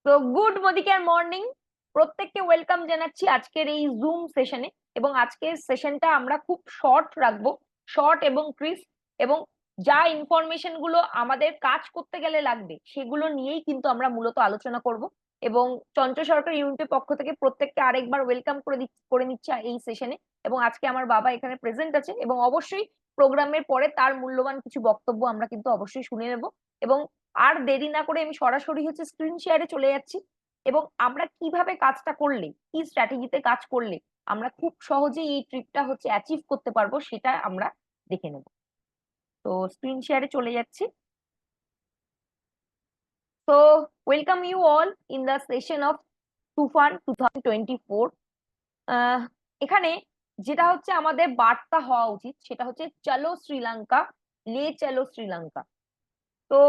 তো good মদিকের morning, প্রত্যেককে welcome জানাচ্ছি আজকের এই জুম সেশনে। এবং আজকের সেশনটা আমরা খুব শর্ট রাখবো, শর্ট এবং ক্রিস্প, এবং যা ইনফরমেশন গুলো আমাদের কাজ করতে গেলে লাগবে সেগুলো নিয়েই কিন্তু আমরা মূলত আলোচনা করব। এবং চঞ্চল সরকার ইউনিটের পক্ষ থেকে প্রত্যেককে আরেকবার ওয়েলকাম করে নিচ্ছি এই সেশনে। এবং আজকে আমার বাবা এখানে প্রেজেন্ট আছে, এবং অবশ্যই প্রোগ্রামের পরে তার মূল্যবান কিছু বক্তব্য আমরা কিন্তু অবশ্যই শুনে নেব। এবং আর দেরি না করে আমি সরাসরি স্ক্রিন শেয়ারে চলে যাচ্ছি। এবং আমরা কিভাবে কাজটা করলে, কি স্ট্র্যাটেজিতে কাজ করলে আমরা খুব সহজেই এই ট্রিপটা অ্যাচিভ করতে পারবো সেটা আমরা দেখে নেব। তো স্ক্রিন শেয়ারে চলে যাচ্ছি। তো welcome you all in the session of Toofan 2024। এখানে যেটা আমাদের বার্তা হওয়া উচিত সেটা চলো শ্রীলঙ্কা, লে চলো শ্রীলঙ্কা। তো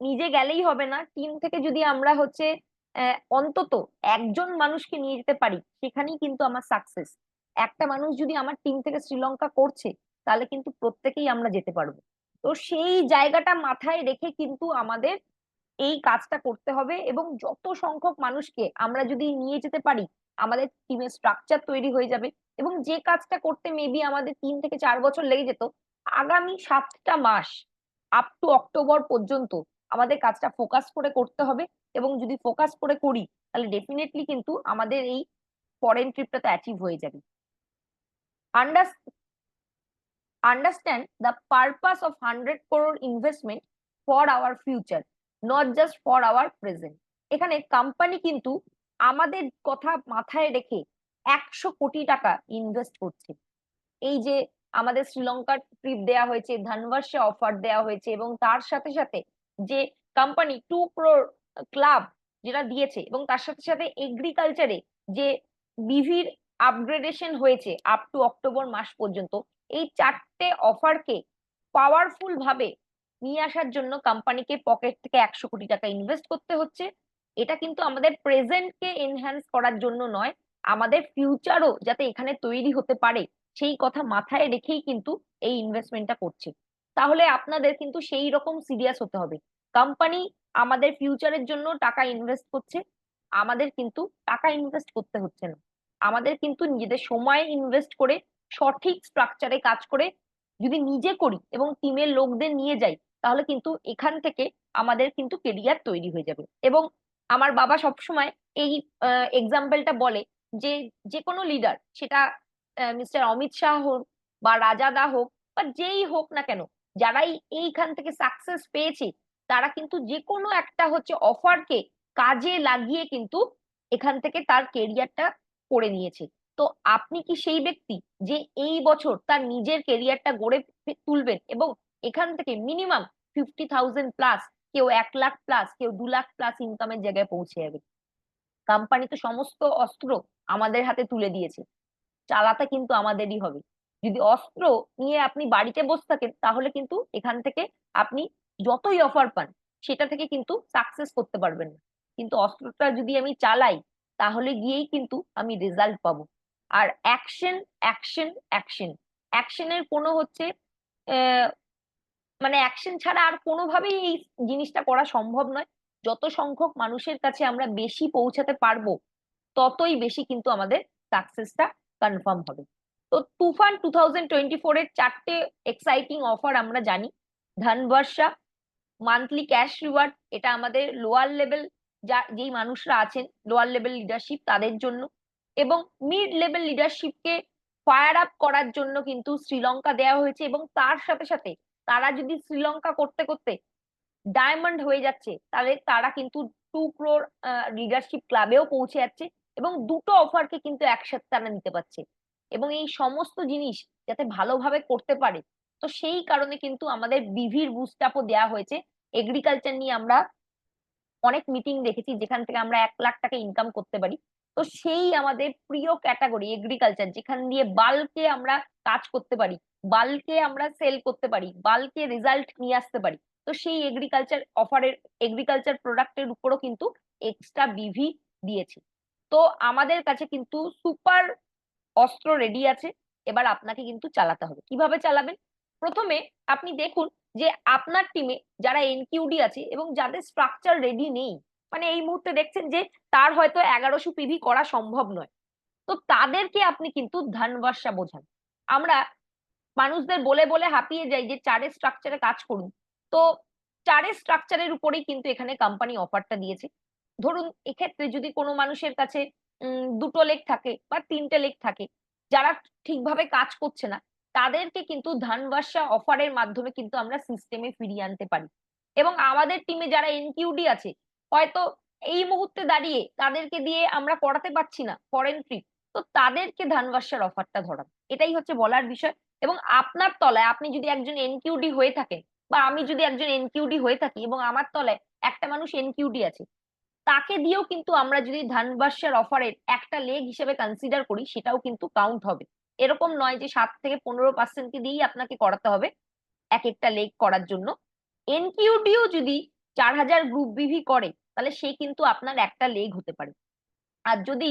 নিজে গেলেই হবে না, টিম থেকে যদি আমরা অন্তত একজন মানুষকে নিয়ে যেতে পারি সেখানেই কিন্তু আমার সাকসেস। একটা মানুষ যদি আমার টিম থেকে শ্রীলঙ্কা করছে তাহলে কিন্তু প্রত্যেকেই আমরা যেতে পারবো। তো সেই জায়গাটা মাথায় রেখে কিন্তু আমাদের এই কাজটা করতে হবে, এবং যত সংখ্যক মানুষকে আমরা যদি নিয়ে যেতে পারি আমাদের টিমের স্ট্রাকচার তৈরি হয়ে যাবে। এবং যে কাজটা করতে মেবি আমাদের 3 থেকে 4 বছর লেগে যেত, আগামী 7টা মাস আপ টু অক্টোবর পর্যন্ত আমাদের কাজটা ফোকাস করে করতে হবে। এবং যদি ফোকাস করে করি তাহলে ডেফিনেটলি কিন্তু আমাদের এই ফরেন ট্রিপটাতে অ্যাচিভ হয়ে যাবে। Understand the purpose of 100 crore investment for our future, not just for our present. এখানে কোম্পানি কিন্তু আমাদের কথা মাথায় রেখে 100 কোটি টাকা ইনভেস্ট করছে। এই যে আমাদের শ্রীলঙ্কার ট্রিপ দেয়া হয়েছে, ধানবার্ষে অফার দেওয়া হয়েছে, এবং তার সাথে সাথে যে কোম্পানি 2 crore ক্লাব যেটা দিয়েছে, এবং তার সাথে সাথে এগ্রিকালচারে যে বিভির আপগ্রেডেশন হয়েছে আপ টু অক্টোবর মাস পর্যন্ত, এই 4টে অফারকে পাওয়ারফুল ভাবে নিয়ে আসার জন্য কোম্পানিকে পকেট থেকে 100 কোটি টাকা ইনভেস্ট করতে হচ্ছে। এটা কিন্তু আমাদের প্রেজেন্টকে এনহ্যান্স করার জন্য নয়, আমাদের ফিউচারও যাতে এখানে তৈরি হতে পারে সেই কথা মাথায় রেখেই কিন্তু এই ইনভেস্টমেন্টটা করছে। তাহলে আপনাদের কিন্তু সেই রকম সিরিয়াস হতে হবে। কোম্পানি আমাদের ফিউচারের জন্য টাকা ইনভেস্ট করছে, আমাদের কিন্তু টাকা ইনভেস্ট করতে হচ্ছে না। আমাদের কিন্তু নিজেদের সময় ইনভেস্ট করে সঠিক স্ট্রাকচারে কাজ করে যদি নিজে করি এবং টিমের লোকদের নিয়ে যাই তাহলে কিন্তু এখান থেকে আমাদের কিন্তু কেরিয়ার তৈরি হয়ে যাবে। এবং আমার বাবা সবসময় এই এক্সাম্পলটা বলে যে যে কোনো লিডার, সেটা মিস্টার অমিত শাহ হোক বা রাজাদা হোক বা যেই হোক না কেন, যারাই এইখান থেকে সাকসেস পেয়েছে তারা কিন্তু যে কোনো একটা অফারকে কাজে লাগিয়ে কিন্তু এখান থেকে তার কেরিয়ারটা করে নিয়েছে। তো আপনি কি সেই ব্যক্তি যে এই বছর তার নিজের কেরিয়ারটা গড়ে তুলবেন এবং এখান থেকে মিনিমাম 50,000 প্লাস, কেউ 1 লাখ প্লাস, কেউ 2 লাখ প্লাস ইনকামের জায়গায় পৌঁছে যাবে? কোম্পানি তো সমস্ত অস্ত্র আমাদের হাতে তুলে দিয়েছে, চালাতে কিন্তু আমাদেরই হবে। যদি অস্ত্র নিয়ে আপনি বাড়িতে বসে থাকেন তাহলে কিন্তু এখান থেকে আপনি যতই অফার পান সেটা থেকে কিন্তু সাকসেস করতে পারবেন না। কিন্তু অস্ত্রটা যদি আমি চালাই তাহলে গিয়েই কিন্তু আমি রেজাল্ট পাবো। আর অ্যাকশন, অ্যাকশন, অ্যাকশন, অ্যাকশনের কোনো আহ, মানে অ্যাকশন ছাড়া আর কোনোভাবেই এই জিনিসটা করা সম্ভব নয়। যত সংখ্যক মানুষের কাছে আমরা বেশি পৌঁছাতে পারবো ততই বেশি কিন্তু আমাদের সাকসেসটা কনফার্ম হবে। তো তুফান 2024-এর 4টে এক্সাইটিং অফার আমরা জানি। ধনবর্ষা, মান্থলি ক্যাশ রিওয়ার্ড, এটা আমাদের লোয়ার লেভেল যেই মানুষরা আছেন, লোয়ার লেভেল লিডারশিপ তাদের জন্য। এবং মিড লেভেল লিডারশিপকে ফায়ার আপ করার জন্য কিন্তু শ্রীলঙ্কা দেওয়া হয়েছে, এবং তার সাথে সাথে তারা যদি শ্রীলঙ্কা করতে করতে ডায়মন্ড হয়ে যাচ্ছে তাহলে তারা কিন্তু 2 crore লিডারশিপ ক্লাবেও পৌঁছে যাচ্ছে, এবং দুটো অফারকে কিন্তু একসাথে তারা নিতে পারছে। এবং এই সমস্ত জিনিস যাতে ভালোভাবে করতে পারে, তো সেই কারণে কিন্তু আমাদের বিভির বুস্ট আপও দেওয়া হয়েছে। এগ্রিকালচার নিয়ে আমরা অনেক মিটিং দেখেছি যেখান থেকে আমরা 1 লাখ টাকা ইনকাম করতে পারি। তো সেই আমাদের প্রিয় ক্যাটাগরি এগ্রিকালচার, যেখান দিয়ে বাল্কে আমরা কাজ করতে পারি, বাল্কে আমরা সেল করতে পারি, বাল্কে রেজাল্ট নিয়ে আসতে পারি। তো সেই এগ্রিকালচার অফারের, এগ্রিকালচার প্রোডাক্টের উপরও কিন্তু এক্সট্রা বিভি দিয়েছে। তো আমাদের কাছে কিন্তু সুপার অস্ত্র রেডি আছে। এবার আপনাকে কিন্তু চালাতে হবে। কিভাবে চালাবেন? প্রথমে আপনি দেখুন যে আপনার টিমে যারা এনকিউডি আছে এবং যাদের স্ট্রাকচার রেডি নেই, মানে এই মুহূর্তে দেখছেন যে তার হয়তো 1100 পিভি করা সম্ভব নয়, তো তাদেরকে আপনি কিন্তু ধানবর্ষা বোঝান। আমরা মানুষদের বলে বলে হাঁপিয়ে যাই যে চারের স্ট্রাকচারে কাজ করুন, তো চারের স্ট্রাকচারের উপরেই কিন্তু এখানে কোম্পানি অফারটা দিয়েছে। ধরুন এক্ষেত্রে যদি কোনো মানুষের কাছে দুটো লেগ থাকে বা তিনটে লেগ থাকে, যারা ঠিকভাবে কাজ করছে না, তাদেরকে কিন্তু ধানবাসা অফারের মাধ্যমে কিন্তু আমরা সিস্টেমে ফিরিয়ে আনতে পারি। এবং আমাদের টিমে যারা এনকিউডি আছে, হয়তো এই মুহূর্তে দাঁড়িয়ে তাদেরকে দিয়ে আমরা করাতে পারছি না ফরেন ট্রিপ, তো তাদেরকে ধানবাসার অফারটা ধরান, এটাই হচ্ছে বলার বিষয়। এবং আপনার তলায় আপনি যদি একজন এনকিউডি হয়ে থাকেন, বা আমি যদি একজন এনকিউডি হয়ে থাকি এবং আমার তলায় একটা মানুষ এনকিউডি আছে, তাকে দিয়েও কিন্তু আমরা যদি ধানবাসার অফারের একটা লেগ হিসেবে কনসিডার করি, সেটাও কিন্তু কাউন্ট হবে। এরকম নয় যে 7 থেকে 15% দিয়েই আপনাকে করাতে হবে এক একটা লেগ করার জন্য। এনকিউডিও যদি 4000 গ্রুপ বিভি করে, তাহলে সে কিন্তু আপনার একটা লেগ হতে পারে। আর যদি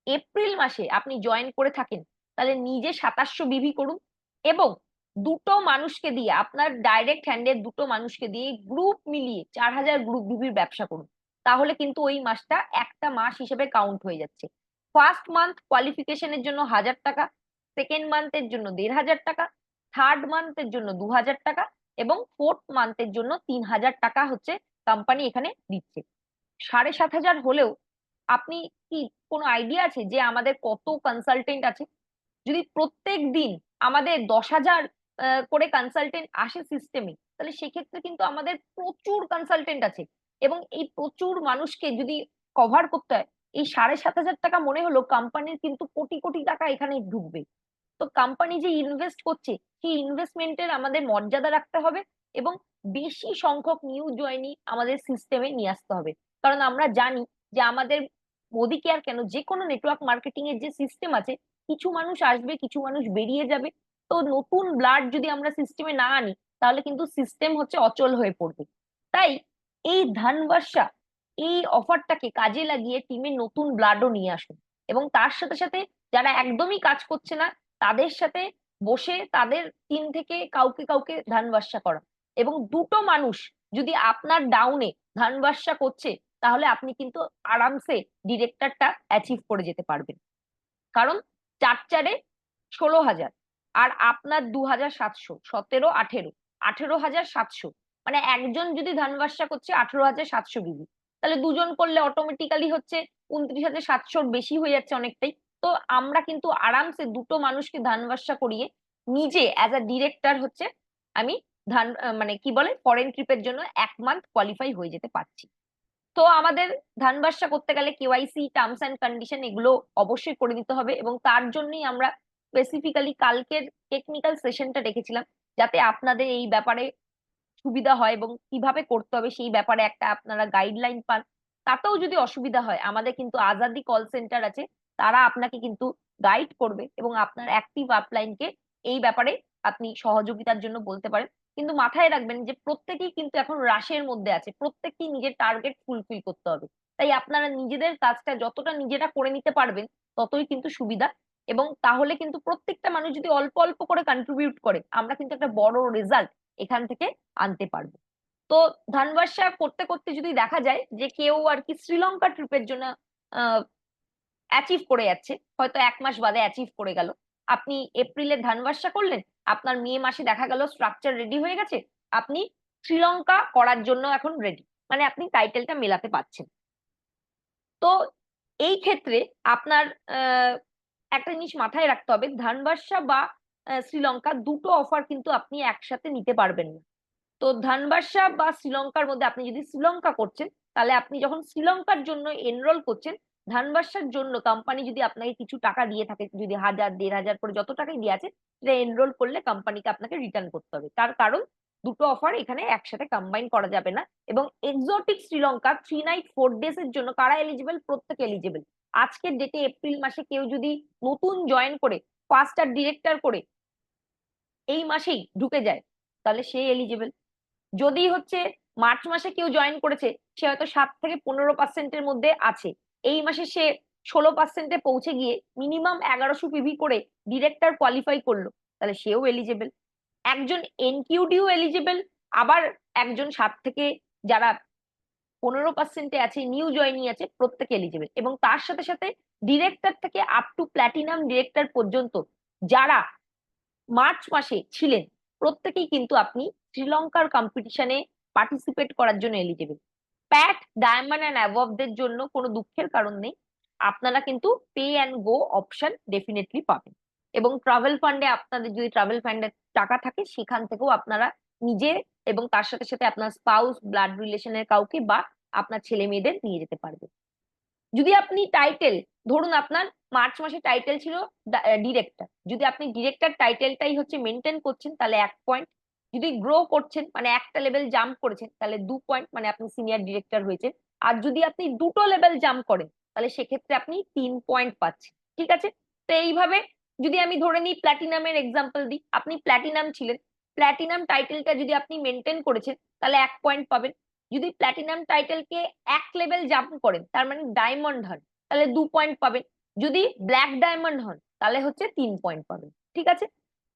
এপ্রিল মাসে আপনি জয়েন করে থাকেন, তাহলে নিজে 2700 বিভি করুন এবং দুটো মানুষকে দিয়ে, আপনার ডাইরেক্ট হ্যান্ডে দুটো মানুষকে দিয়ে গ্রুপ মিলিয়ে 4000 গ্রুপ বিভির ব্যবসা করুন। তাহলে কিন্তু ওই মাসটা একটা মাস হিসেবে কাউন্ট হয়ে যাচ্ছে। ফার্স্ট মান্থ কোয়ালিফিকেশনের জন্য 1000 টাকা, সেকেন্ড মান্থের জন্য 1500 টাকা, থার্ড মান্থের জন্য 2000 টাকা, এবং ফোর্থ মান্থের জন্য 3000 টাকা হচ্ছে কোম্পানি এখানে দিচ্ছে। 7500 হলেও আপনি কি কোনো আইডিয়া আছে যে আমাদের কত কনসালটেন্ট আছে? যদি প্রত্যেক দিন আমাদের 10,000 করে কনসালটেন্ট আসে সিস্টেমে, তাহলে সেক্ষেত্রে কিন্তু আমাদের প্রচুর কনসালটেন্ট আছে। এবং এই প্রচুর মানুষকে যদি কভার করতে হয়, এই 7500 টাকা মনে হলো কোম্পানির কিন্তু কোটি কোটি টাকা এখানে ঢুকবে। তো কোম্পানি যে ইনভেস্ট করছে, সেই ইনভেস্টমেন্টের আমাদের মর্যাদা রাখতে হবে এবং বেশি সংখ্যক নিউ জয়েনি আমাদের সিস্টেমে নিয়ে আসতে হবে। কারণ আমরা জানি যে আমাদের মোদি কেয়ার কেন, যে কোনো নেটওয়ার্ক মার্কেটিং এর যে সিস্টেম আছে, কিছু মানুষ আসবে, কিছু মানুষ বেরিয়ে যাবে। তো নতুন ব্লাড যদি আমরা সিস্টেমে না আনি, তাহলে কিন্তু সিস্টেম হচ্ছে অচল হয়ে পড়বে। তাই এই ধানবাসা, এই অফারটাকে কাজে লাগিয়ে টিমে নতুন ব্লাডও নিয়ে আসুন। এবং তার সাথে সাথে যারা একদমই কাজ করছে না, তাদের সাথে বসে তাদের টিম থেকে কাউকে কাউকে ধানবাসা করা। এবং দুটো মানুষ যদি আপনার ডাউনে ধানবাসা করছে, তাহলে আপনি কিন্তু আরামসে ডিরেক্টরটা অ্যাচিভ করে যেতে পারবেন। কারণ 4 4 16,000, আর আপনার 2700, 17 18, 18,700, মানে একজন যদি ধানবাসা করছে 18,700 বিবি, তাহলে দুজন করলে অটোমেটিক্যালি হচ্ছে 29,700 বেশি হয়ে যাচ্ছে অনেকটাই। তো আমরা কিন্তু আরামসে দুটো মানুষকে ধানবাসা করিয়ে নিজে অ্যাজ আ ডিরেক্টর হচ্ছে আমি মানে কি বলে ফরেন ট্রিপের জন্য 1 মান্থ কোয়ালিফাই হয়ে যেতে পারছি। তো আমাদের ধানবাসা করতে গেলে কেওয়াইসি, টার্মস এন্ড কন্ডিশন এগুলো অবশ্যই করে দিতে হবে, এবং তার জন্যই আমরা স্পেসিফিক্যালি কালকের টেকনিক্যাল সেশনটা রেখেছিলাম, যাতে আপনাদের এই ব্যাপারে সুবিধা হয় এবং কিভাবে করতে হবে সেই ব্যাপারে একটা আপনারা গাইডলাইন পান। তাতেও যদি অসুবিধা হয়, আমাদের কিন্তু আজাদি কল সেন্টার আছে, তারা আপনাকে কিন্তু গাইড করবে এবং আপনার অ্যাক্টিভ আপলাইনকে এই ব্যাপারে আপনি সহযোগিতার জন্য বলতে পারেন। কিন্তু মাথায় রাখবেন যে প্রত্যেকেই কিন্তু এখন রাশের মধ্যে আছে, প্রত্যেককেই নিজের টার্গেট ফুলফিল করতে হবে। তাই আপনারা নিজেদের কাজটা যতটা নিজেরা করে নিতে পারবেন, ততই কিন্তু সুবিধা। এবং তাহলে কিন্তু প্রত্যেকটা মানুষ যদি অল্প অল্প করে কন্ট্রিবিউট করে, আমরা কিন্তু একটা বড় রেজাল্ট এখান থেকে আনতে পারবো। তো ধানবাসা করতে করতে যদি দেখা যায় যে কেউ আর কি শ্রীলঙ্কা ট্রিপের জন্য অ্যাচিভ করে যাচ্ছে, হয়তো 1 মাস বাদে অ্যাচিভ করে গেল, আপনি এপ্রিলে ধানবাসা করলেন, আপনার মে মাসে দেখা গেল স্ট্রাকচার রেডি হয়ে গেছে, আপনি শ্রীলঙ্কা করার জন্য এখন রেডি, মানে আপনি টাইটেলটা মেলাতে পারছেন। তো এই ক্ষেত্রে আপনার একটা জিনিস মাথায় রাখতে হবে, ধানবাসা বা শ্রীলঙ্কা দুটো অফার কিন্তু আপনি একসাথে নিতে পারবেন না। তো ধানবাসা বা শ্রীলঙ্কার মধ্যে আপনি যদি শ্রীলঙ্কা করছেন, তাহলে আপনি যখন শ্রীলঙ্কার জন্য এনরোল করছেন, ধানবাসার জন্য কোম্পানি যদি আপনাকে কিছু টাকা দিয়ে থাকে, যদি 1000 1500 করে যত টাকাই দিয়ে আছে, সেটা এনরোল করলে কোম্পানিকে আপনাকে রিটার্ন করতে হবে। তার কারণ দুটো অফার এখানে একসাথে কম্বাইন করা যাবে না। এবং এক্সোটিক শ্রীলঙ্কা 3 নাইট 4 ডেজ এর জন্য কারা এলিজিবল? প্রত্যেকে এলিজিবল। আজকের ডেটে এপ্রিল মাসে কেউ যদি নতুন জয়েন করে ফার্স্ট আর ডিরেক্টর করে এই মাসেই ঢুকে যায়, তাহলে সে এলিজিবল। যদি হচ্ছে মার্চ মাসে কেউ জয়েন করেছে, সে হয়তো 7 থেকে 15%-এর মধ্যে আছে, এই মাসে সে 16%-এ পৌঁছে গিয়ে মিনিমাম 1100 পিভি করে ডিরেক্টর কোয়ালিফাই করলো, তাহলে সেও এলিজিবল। একজন এনকিউডিও এলিজিবল, আবার একজন 7 থেকে যারা 15% আছে, নিউ জয়েনি আছে, প্রত্যেকে এলিজিবল। এবং তার সাথে সাথে ডিরেক্টর থেকে আপ টু প্ল্যাটিনাম ডিরেক্টর পর্যন্ত যারা মার্চ মাসে ছিলেন প্রত্যেকেই কিন্তু আপনি শ্রীলঙ্কার কম্পিটিশনে পার্টিসিপেট করার জন্য এলিজিবল। প্যাট, ডায়মন্ড অ্যান্ড অ্যাবভদের জন্য কোনো দুঃখের কারণ নেই, আপনারা কিন্তু pay and go option definitely পাবেন। এবং ট্রাভেল ফান্ডে আপনাদের যদি ট্রাভেল ফান্ডে টাকা থাকে সেখান থেকেও আপনারা নিজে এবং তার সাথে সাথে আপনার স্পাউস, ব্লাড রিলেশনের কাউকে বা আপনার ছেলে মেয়েদের নিয়ে যেতে পারবেন। যদি আপনি টাইটেল, ধরুন আপনার মার্চ মাসে টাইটেল ছিল ডিরেক্টর, যদি আপনি ডিরেক্টর টাইটেলটাই হচ্ছে মেনটেন করছেন তাহলে 1 পয়েন্ট, যদি গ্রো করছেন মানে একটা লেভেল জাম্প করেছেন তাহলে 2 পয়েন্ট, মানে আপনি সিনিয়র ডিরেক্টর হয়েছেন। আর যদি আপনি দুটো লেভেল জাম্প করেন তাহলে সেক্ষেত্রে আপনি 3 পয়েন্ট পাচ্ছেন। ঠিক আছে, তো এইভাবে যদি আমি ধরে নিই প্ল্যাটিনামের এক্সাম্পল দিই, আপনি প্ল্যাটিনাম ছিলেন, প্ল্যাটিনাম টাইটেলটা যদি আপনি মেনটেন করেছেন তাহলে 1 পয়েন্ট পাবেন। যদি প্ল্যাটিনাম টাইটেলকে 1 লেভেল জাম্প করেন তার মানে ডায়মন্ড হন তাহলে 2 পয়েন্ট পাবেন। যদি ব্ল্যাক ডায়মন্ড হন তাহলে হচ্ছে 3 পয়েন্ট পাবেন। ঠিক আছে,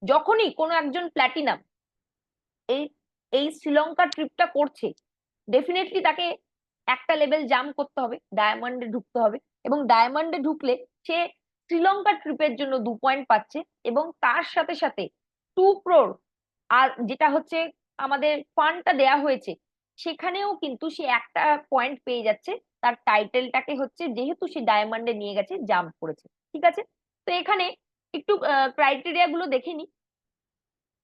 যখনই কোনো একজন প্ল্যাটিনাম এই এই শ্রীলঙ্কা ট্রিপটা করছে ডেফিনেটলি তাকে একটা লেভেল জাম্প করতে হবে, ডায়মন্ডে ঢুকতে হবে, এবং ডায়মন্ডে ঢুকলে সে শ্রীলঙ্কা ট্রিপের জন্য 2 পয়েন্ট পাচ্ছে। এবং তার সাথে সাথে 2 crore আর যেটা হচ্ছে আমাদের ফান্ডটা দেয়া হয়েছে সেখানেও কিন্তু সে একটা পয়েন্ট পেয়ে যাচ্ছে, তার টাইটেলটাকে হচ্ছে যেহেতু সে ডায়মন্ডে নিয়ে গেছে, জাম্প করেছে। ঠিক আছে, তো এখানে একটু ক্রাইটেরিয়া গুলো দেখে নি।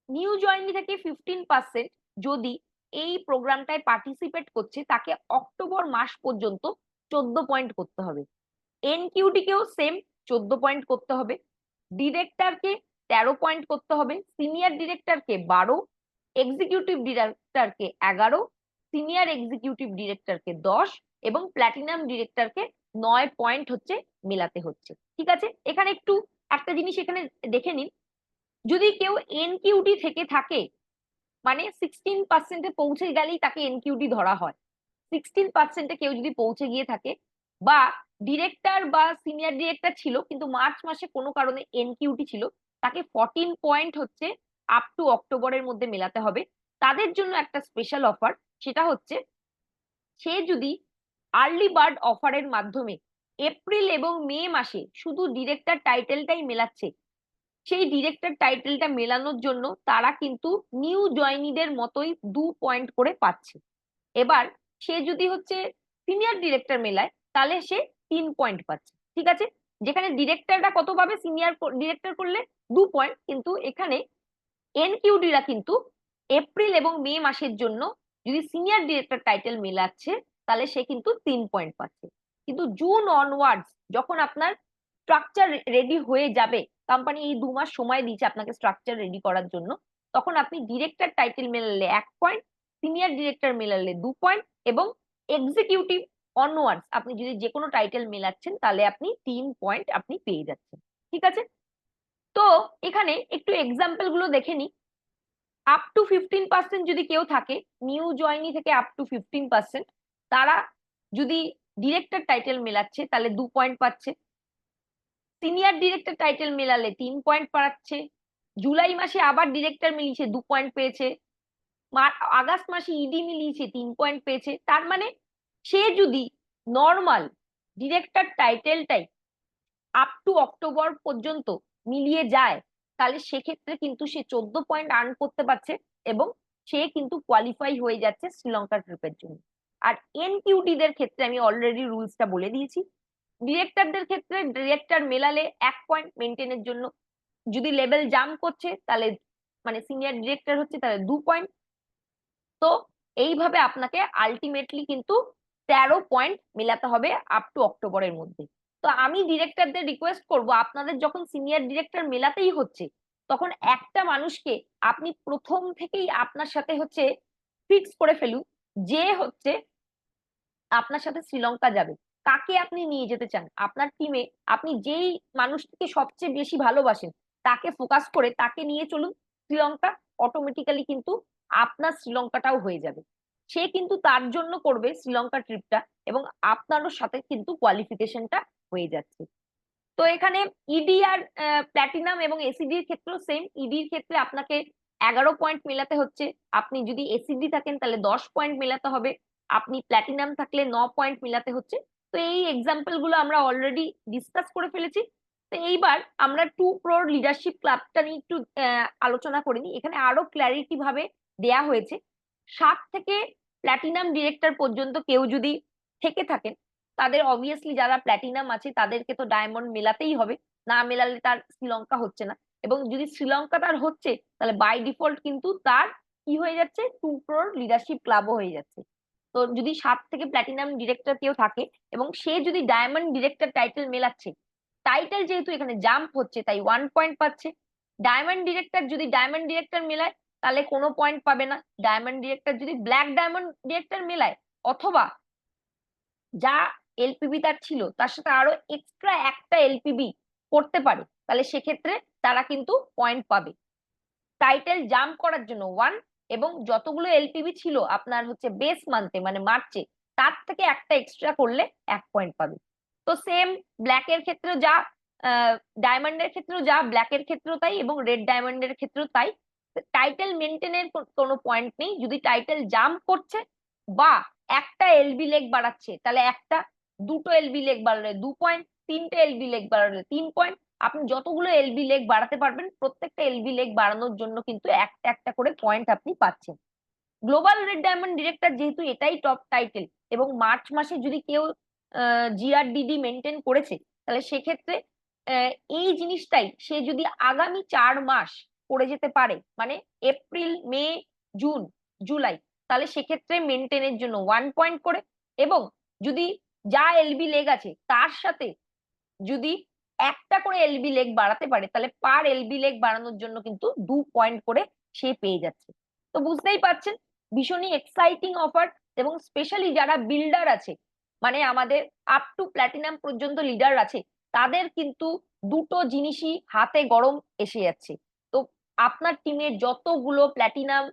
নিউ জয়েনি থেকে 15% যদি এই প্রোগ্রামটায় পার্টিসিপেট করছে তাকে অক্টোবর মাস পর্যন্ত 14 পয়েন্ট করতে হবে। এনকিউটি কেও সেম 14 পয়েন্ট করতে হবে, ডিরেক্টরকে 13 পয়েন্ট করতে হবে, সিনিয়র ডিরেক্টরকে 12, এক্সিকিউটিভ ডিরেক্টরকে 11, সিনিয়র এক্সিকিউটিভ ডিরেক্টরকে 10 এবং প্ল্যাটিনাম ডিরেক্টরকে 9 পয়েন্ট হচ্ছে মেলাতে হচ্ছে। ঠিক আছে, এখানে একটু একটা জিনিস এখানে দেখে নিন, যদি কেউ এনকিউটি থেকে থাকে মানে 16%-এ পৌঁছে গেলেই তাকে এনকিউটি ধরা হয়। 16%-এ কেউ যদি পৌঁছে গিয়ে থাকে বা ডিরেক্টর বা সিনিয়র ডিরেক্টর ছিল কিন্তু মার্চ মাসে কোনো কারণে এনকিউটি ছিল, তাকে 14 পয়েন্ট হচ্ছে আপ টু অক্টোবরের মধ্যে মেলাতে হবে। তাদের জন্য একটা স্পেশাল অফার, সেটা হচ্ছে সে যদি আর্লি বার্ড অফারের মাধ্যমে এপ্রিল এবং মে মাসে শুধু ডিরেক্টর টাইটেলটাই মেলাচ্ছে, সেই ডিরেক্টর টাইটেলটা মেলানোর জন্য তারা কিন্তু নিউ জয়েনিদের মতোই 2 পয়েন্ট করে পাচ্ছে। এবার সে যদি হচ্ছে সিনিয়র ডিরেক্টর মেলায় তাহলে সে 3 পয়েন্ট পাচ্ছে। ঠিক আছে, যেখানে ডিরেক্টরটা কত পাবে, সিনিয়র ডিরেক্টর করলে 2 পয়েন্ট, কিন্তু এখানে এনকিউডিরা কিন্তু এপ্রিল এবং মে মাসের জন্য যদি সিনিয়র ডিরেক্টর টাইটেল মেলাচ্ছে তাহলে সে কিন্তু 3 পয়েন্ট পাচ্ছে। কিন্তু জুন অনওয়ার্ডস যখন আপনার স্ট্রাকচার রেডি হয়ে যাবে, কোম্পানি এই 2 মাস সময় দিচ্ছে আপনাকে স্ট্রাকচার রেডি করার জন্য, তখন আপনি ডিরেক্টর টাইটেল মেলালে 1 পয়েন্ট, সিনিয়র ডিরেক্টর মেলালে 2 পয়েন্ট এবং এক্সিকিউটিভ অনওয়ার্ডস আপনি যদি যে কোনো টাইটেল মেলাচ্ছেন তাহলে আপনি 3 পয়েন্ট আপনি পেয়ে যাচ্ছেন। ঠিক আছে, তো এখানে একটু এক্সাম্পল গুলো দেখে নি। আপ টু 15% যদি কেউ থাকে, নিউ জয়েনি থেকে আপ টু 15%, তারা যদি ডিরেক্টর টাইটেল মেলাচ্ছে তাহলে 2 পয়েন্ট পাচ্ছে, সিনিয়র ডিরেক্টর টাইটেল মেলালে 3 পয়েন্ট পাচ্ছে, জুলাই মাসে আবার ডিরেক্টর মিলিয়েছে 2 পয়েন্ট পেয়েছে, আগস্ট মাসে ইডি মিলিয়েছে 3 পয়েন্ট পেয়েছে। তার মানে সে যদি নর্মাল ডিরেক্টর টাইটেলটাই আপ টু অক্টোবর পর্যন্ত মিলিয়ে যায় তাহলে সেক্ষেত্রে কিন্তু সে 14 পয়েন্ট আর্ন করতে পারছে এবং সে কিন্তু কোয়ালিফাই হয়ে যাচ্ছে শ্রীলঙ্কা ট্রিপের জন্য। আর এনকিউটিদের ক্ষেত্রে আমি অলরেডি রুলসটা বলে দিয়েছি। ডিরেক্টরদের ক্ষেত্রে ডিরেক্টর মেলালে 1 পয়েন্ট মেনটেনের জন্য, যদি লেভেল জাম্প করছে তাহলে মানে সিনিয়র ডিরেক্টর হচ্ছে তাহলে 2 পয়েন্ট। তো এইভাবে আপনাকে আলটিমেটলি কিন্তু 13 পয়েন্ট মেলাতে হবে আপ টু অক্টোবরের মধ্যে। তো আমি ডিরেক্টরদের রিকোয়েস্ট করব, আপনাদের যখন সিনিয়র ডিরেক্টর মেলাতেই হচ্ছে তখন একটা মানুষকে আপনি প্রথম থেকেই আপনার সাথে হচ্ছে ফিক্স করে ফেলুন, যে হচ্ছে আপনার সাথে শ্রীলঙ্কা যাবে, কাকে আপনি নিয়ে যেতে চান আপনার টিমে, আপনি যেই মানুষটিকে সবচেয়ে বেশি ভালোবাসেন তাকে ফোকাস করে তাকে নিয়ে চলুন শ্রীলঙ্কা। অটোমেটিক্যালি কিন্তু আপনার শ্রীলঙ্কাটাও হয়ে যাবে। সে কিন্তু তার জন্য করবে শ্রীলঙ্কা ট্রিপটা এবং আপনারও সাথে কিন্তু কোয়ালিফিকেশনটা হয়ে যাচ্ছে। তো এখানে ইডি আর প্ল্যাটিনাম এবং এসিডির ক্ষেত্রেও সেম, ইডির ক্ষেত্রে আপনাকে 11 পয়েন্ট মেলাতে হচ্ছে, আপনি যদি এসিডি থাকেন তাহলে 10 পয়েন্ট মেলাতে হবে, আপনি প্ল্যাটিনাম থাকলে 9 পয়েন্ট মিলাতে হচ্ছে। তো এই এক্সাম্পল গুলো আমরা অলরেডি ডিসকাস করে ফেলেছি। তো এইবার আমরা 2 crore লিডারশিপ ক্লাবটা নিয়ে একটু আলোচনা করে নিই। এখানে আরো ক্ল্যারিটি ভাবে দেয়া হয়েছে। 7 থেকে প্ল্যাটিনাম ডিরেক্টর পর্যন্ত কেউ যদি থেকে থাকেন, তাদের অবভিয়াসলি যারা প্ল্যাটিনাম আছে তাদেরকে তো ডায়মন্ড মেলাতেই হবে, না মেলালে তার শ্রীলঙ্কা হচ্ছে না। এবং যদি শ্রীলঙ্কা তার হচ্ছে, তাহলে বাই ডিফল্ট কিন্তু তার কি হয়ে যাচ্ছে, 2 crore লিডারশিপ ক্লাবও হয়ে যাচ্ছে। তো যদি 7 থেকে প্ল্যাটিনাম ডিরেক্টর কেউ থাকে এবং সে যদি ডায়মন্ড ডিরেক্টর টাইটেল মেলাচ্ছে, টাইটেল যেহেতু এখানে জাম্প হচ্ছে তাই 1 পয়েন্ট পাচ্ছে। ডায়মন্ড ডিরেক্টর যদি ডায়মন্ড ডিরেক্টর মেলায় তাহলে কোনো পয়েন্ট পাবে না। ডায়মন্ড ডিরেক্টর যদি ব্ল্যাক ডায়মন্ড ডিরেক্টর মেলায় অথবা যা এলপিবি তার ছিল তার সাথে আরো এক্সট্রা একটা এলপিবি করতে পারে, তাহলে সেক্ষেত্রে তারা কিন্তু পয়েন্ট পাবে। টাইটেল জাম্প করার জন্য 1, এবং যতগুলো এলপিবি ছিল আপনার হচ্ছে বেস মান্থে মানে মার্চে, তার থেকে একটা এক্সট্রা করলে 1 পয়েন্ট পাবে। তো সেম ব্ল্যাকের ক্ষেত্রেও যা, ডায়মন্ডের ক্ষেত্রেও যা, ব্ল্যাকের ক্ষেত্রেও তাই, এবং রেড ডায়মন্ডের ক্ষেত্রেও তাই। টাইটেল মেনটেনের কোনো পয়েন্ট নেই। যদি টাইটেল জাম্প করছে বা একটা এলবি লেগ বাড়াচ্ছে, তাহলে একটা, দুটো এলবি লেগ বাড়ালে 2 পয়েন্ট, তিনটে এলবি লেগ বাড়ালে 3 পয়েন্ট। আপনি যতগুলো এলবি লেগ বাড়াতে পারবেন প্রত্যেকটা এলবি লেগ বাড়ানোর জন্য কিন্তু একটা একটা করে পয়েন্ট আপনি পাচ্ছেন। গ্লোবাল রেড ডায়মন্ড ডিরেক্টর যেহেতু এটাই টপ টাইটেল, এবং মার্চ মাসে যদি কেউ জিআরডিডি মেনটেন করেছে, তাহলে সেক্ষেত্রে এই জিনিসটাই সে যদি আগামী 4 মাস করে যেতে পারে, মানে এপ্রিল, মে, জুন, জুলাই, তাহলে সেক্ষেত্রে মেনটেনের জন্য 1 পয়েন্ট করে। এবং যদি যা এলবি লেগ আছে তার সাথে যদি একটা করে এলবি লেগ বাড়াতে পারে, তাহলে পার এলবি লেগ বাড়ানোর জন্য কিন্তু 2 পয়েন্ট করে সে পেয়ে যাচ্ছে। তো বুঝতেই পারছেন ভীষণই এক্সাইটিং অফার। এবং স্পেশালি যারা বিল্ডার আছে, মানে আমাদের আপ টু প্ল্যাটিনাম পর্যন্ত লিডার আছে, তাদের কিন্তু দুটো জিনিসই হাতে গরম এসে যাচ্ছে। তো আপনার টিমের যতগুলো প্ল্যাটিনাম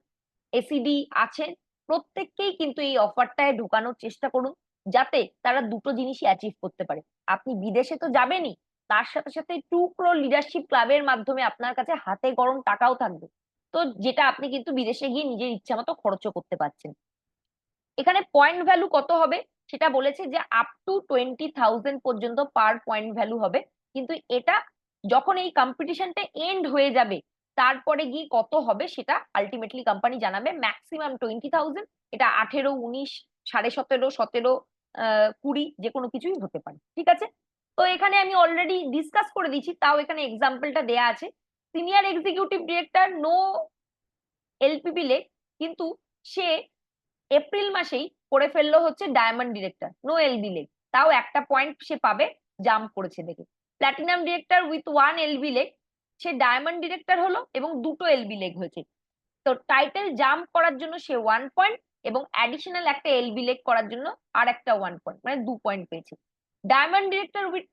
এসিডি আছেন প্রত্যেককেই কিন্তু এই অফারটায় ঢোকানোর চেষ্টা করুন, যাতে তারা দুটো জিনিসই অ্যাচিভ করতে পারে। আপনি বিদেশে তো যাবেনই, তার সাথে সাথে 2 crore লিডারশিপ ক্লাবের মাধ্যমে আপনার কাছে হাতে গরম টাকাও থাকবে। তো যেটা আপনি কিন্তু বিদেশে গিয়ে নিজের ইচ্ছা মতো খরচও করতে পারছেন। এখানে পয়েন্ট ভ্যালু কত হবে সেটা বলেছে যে আপ টু 20,000 পর্যন্ত পার পয়েন্ট ভ্যালু হবে। কিন্তু এটা যখন এই কম্পিটিশনটা এন্ড হয়ে যাবে তারপরে গিয়ে কত হবে সেটা আলটিমেটলি কোম্পানি জানাবে। ম্যাক্সিমাম 20,000, এটা 18, 19, 17.5, 17, 20 যে কোনো কিছুই হতে পারে। ঠিক আছে, তো এখানে আমি অলরেডি ডিসকাস করে দিচ্ছি, তাও এখানে এক্সাম্পলটা দেয়া আছে। Senior executive director, no LPB leg, কিন্তু সে এপ্রিল মাসেই করে ফেললো হচ্ছে diamond director, no LB leg, তাও একটা পয়েন্ট সে পাবে, জাম্প করেছে দেখে। Platinum director with 1 LB leg, সে ডায়মন্ড ডিরেক্টর হলো এবং দুটো এলবি লেগ হয়েছে। তো টাইটেল জাম্প করার জন্য সে 1 পয়েন্ট, এবং অ্যাডিশনাল একটা এলবি লেগ করার জন্য আর একটা 1 পয়েন্ট, মানে 2 পয়েন্ট পেয়েছে। Diamond director with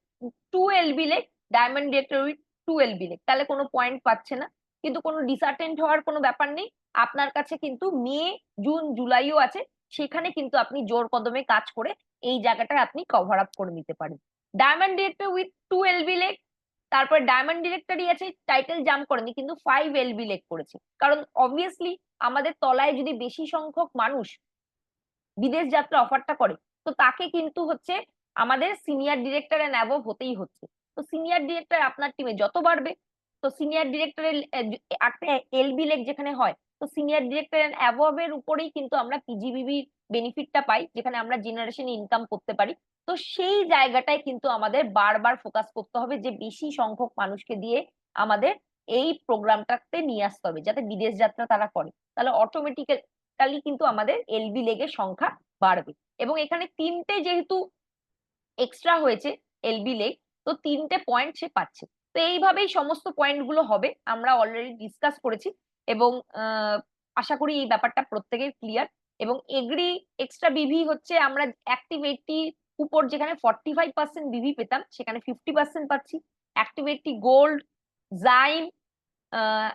2 LB leg, diamond director with 2 LB leg, তাহলে কোনো পয়েন্ট পাচ্ছে না। কিন্তু কোনো ডিসঅ্যাটেন্ড হওয়ার কোনো ব্যাপার নেই। আপনার কাছে কিন্তু মে, জুন, জুলাইও আছে, সেখানে কিন্তু আপনি জোর কদমে কাজ করে এই জায়গাটা আপনি কভার আপ করে নিতে পারেন। Diamond director with 2 LB leg, তারপর ডায়মন্ড ডিরেক্টরই আছে, টাইটেল জাম্প করেনি কিন্তু 5 এলবি লেগ করেছে। কারণ অবভিয়াসলি আমাদের তলায় যদি বেশি সংখ্যক মানুষ বিদেশ যাত্রা অফারটা করে, তো তাকে কিন্তু হচ্ছে আমাদের সিনিয়র ডিরেক্টর এন্ড অ্যাবভ হতেই হচ্ছে। তো সিনিয়র ডিরেক্টর আপনার টিমে যত বাড়বে, তো সিনিয়র ডিরেক্টরের একটা এলবি লেগ যেখানে হয়, তো সিনিয়র ডিরেক্টর এন্ড অ্যাবভ এর উপরেই কিন্তু আমরা পিজিবিবি বেনিফিটটা পাই, যেখানে আমরা জেনারেশন ইনকাম করতে পারি। তো সেই জায়গাটায় কিন্তু আমাদের বারবার ফোকাস করতে হবে যে বেশি সংখ্যক মানুষকে দিয়ে আমাদের এই প্রোগ্রামটাতে নিয়ে আসতে হবে, যাতে বিদেশ যাত্রা তারা করে, তাহলে অটোমেটিক্যালি কিন্তু আমাদের এলবি লেগের সংখ্যা বাড়বে। এবং এখানে তিনটে যেহেতু এক্সট্রা হয়েছে এলবি লেগ, তো 3টে পয়েন্ট সে পাচ্ছে। তো এইভাবেই সমস্ত পয়েন্ট গুলো হবে, আমরা অলরেডি ডিসকাস করেছি। এবং আশা করি এই ব্যাপারটা প্রত্যেকের ক্লিয়ার। এবং এগ্রি এক্সট্রা বিভি হচ্ছে আমরা অ্যাক্টিভ 80 উপর যেখানে 45% বিভি পেতাম, সেখানে 50% পাচ্ছি। অ্যাক্টিভ 80 গোল্ড, জাইম,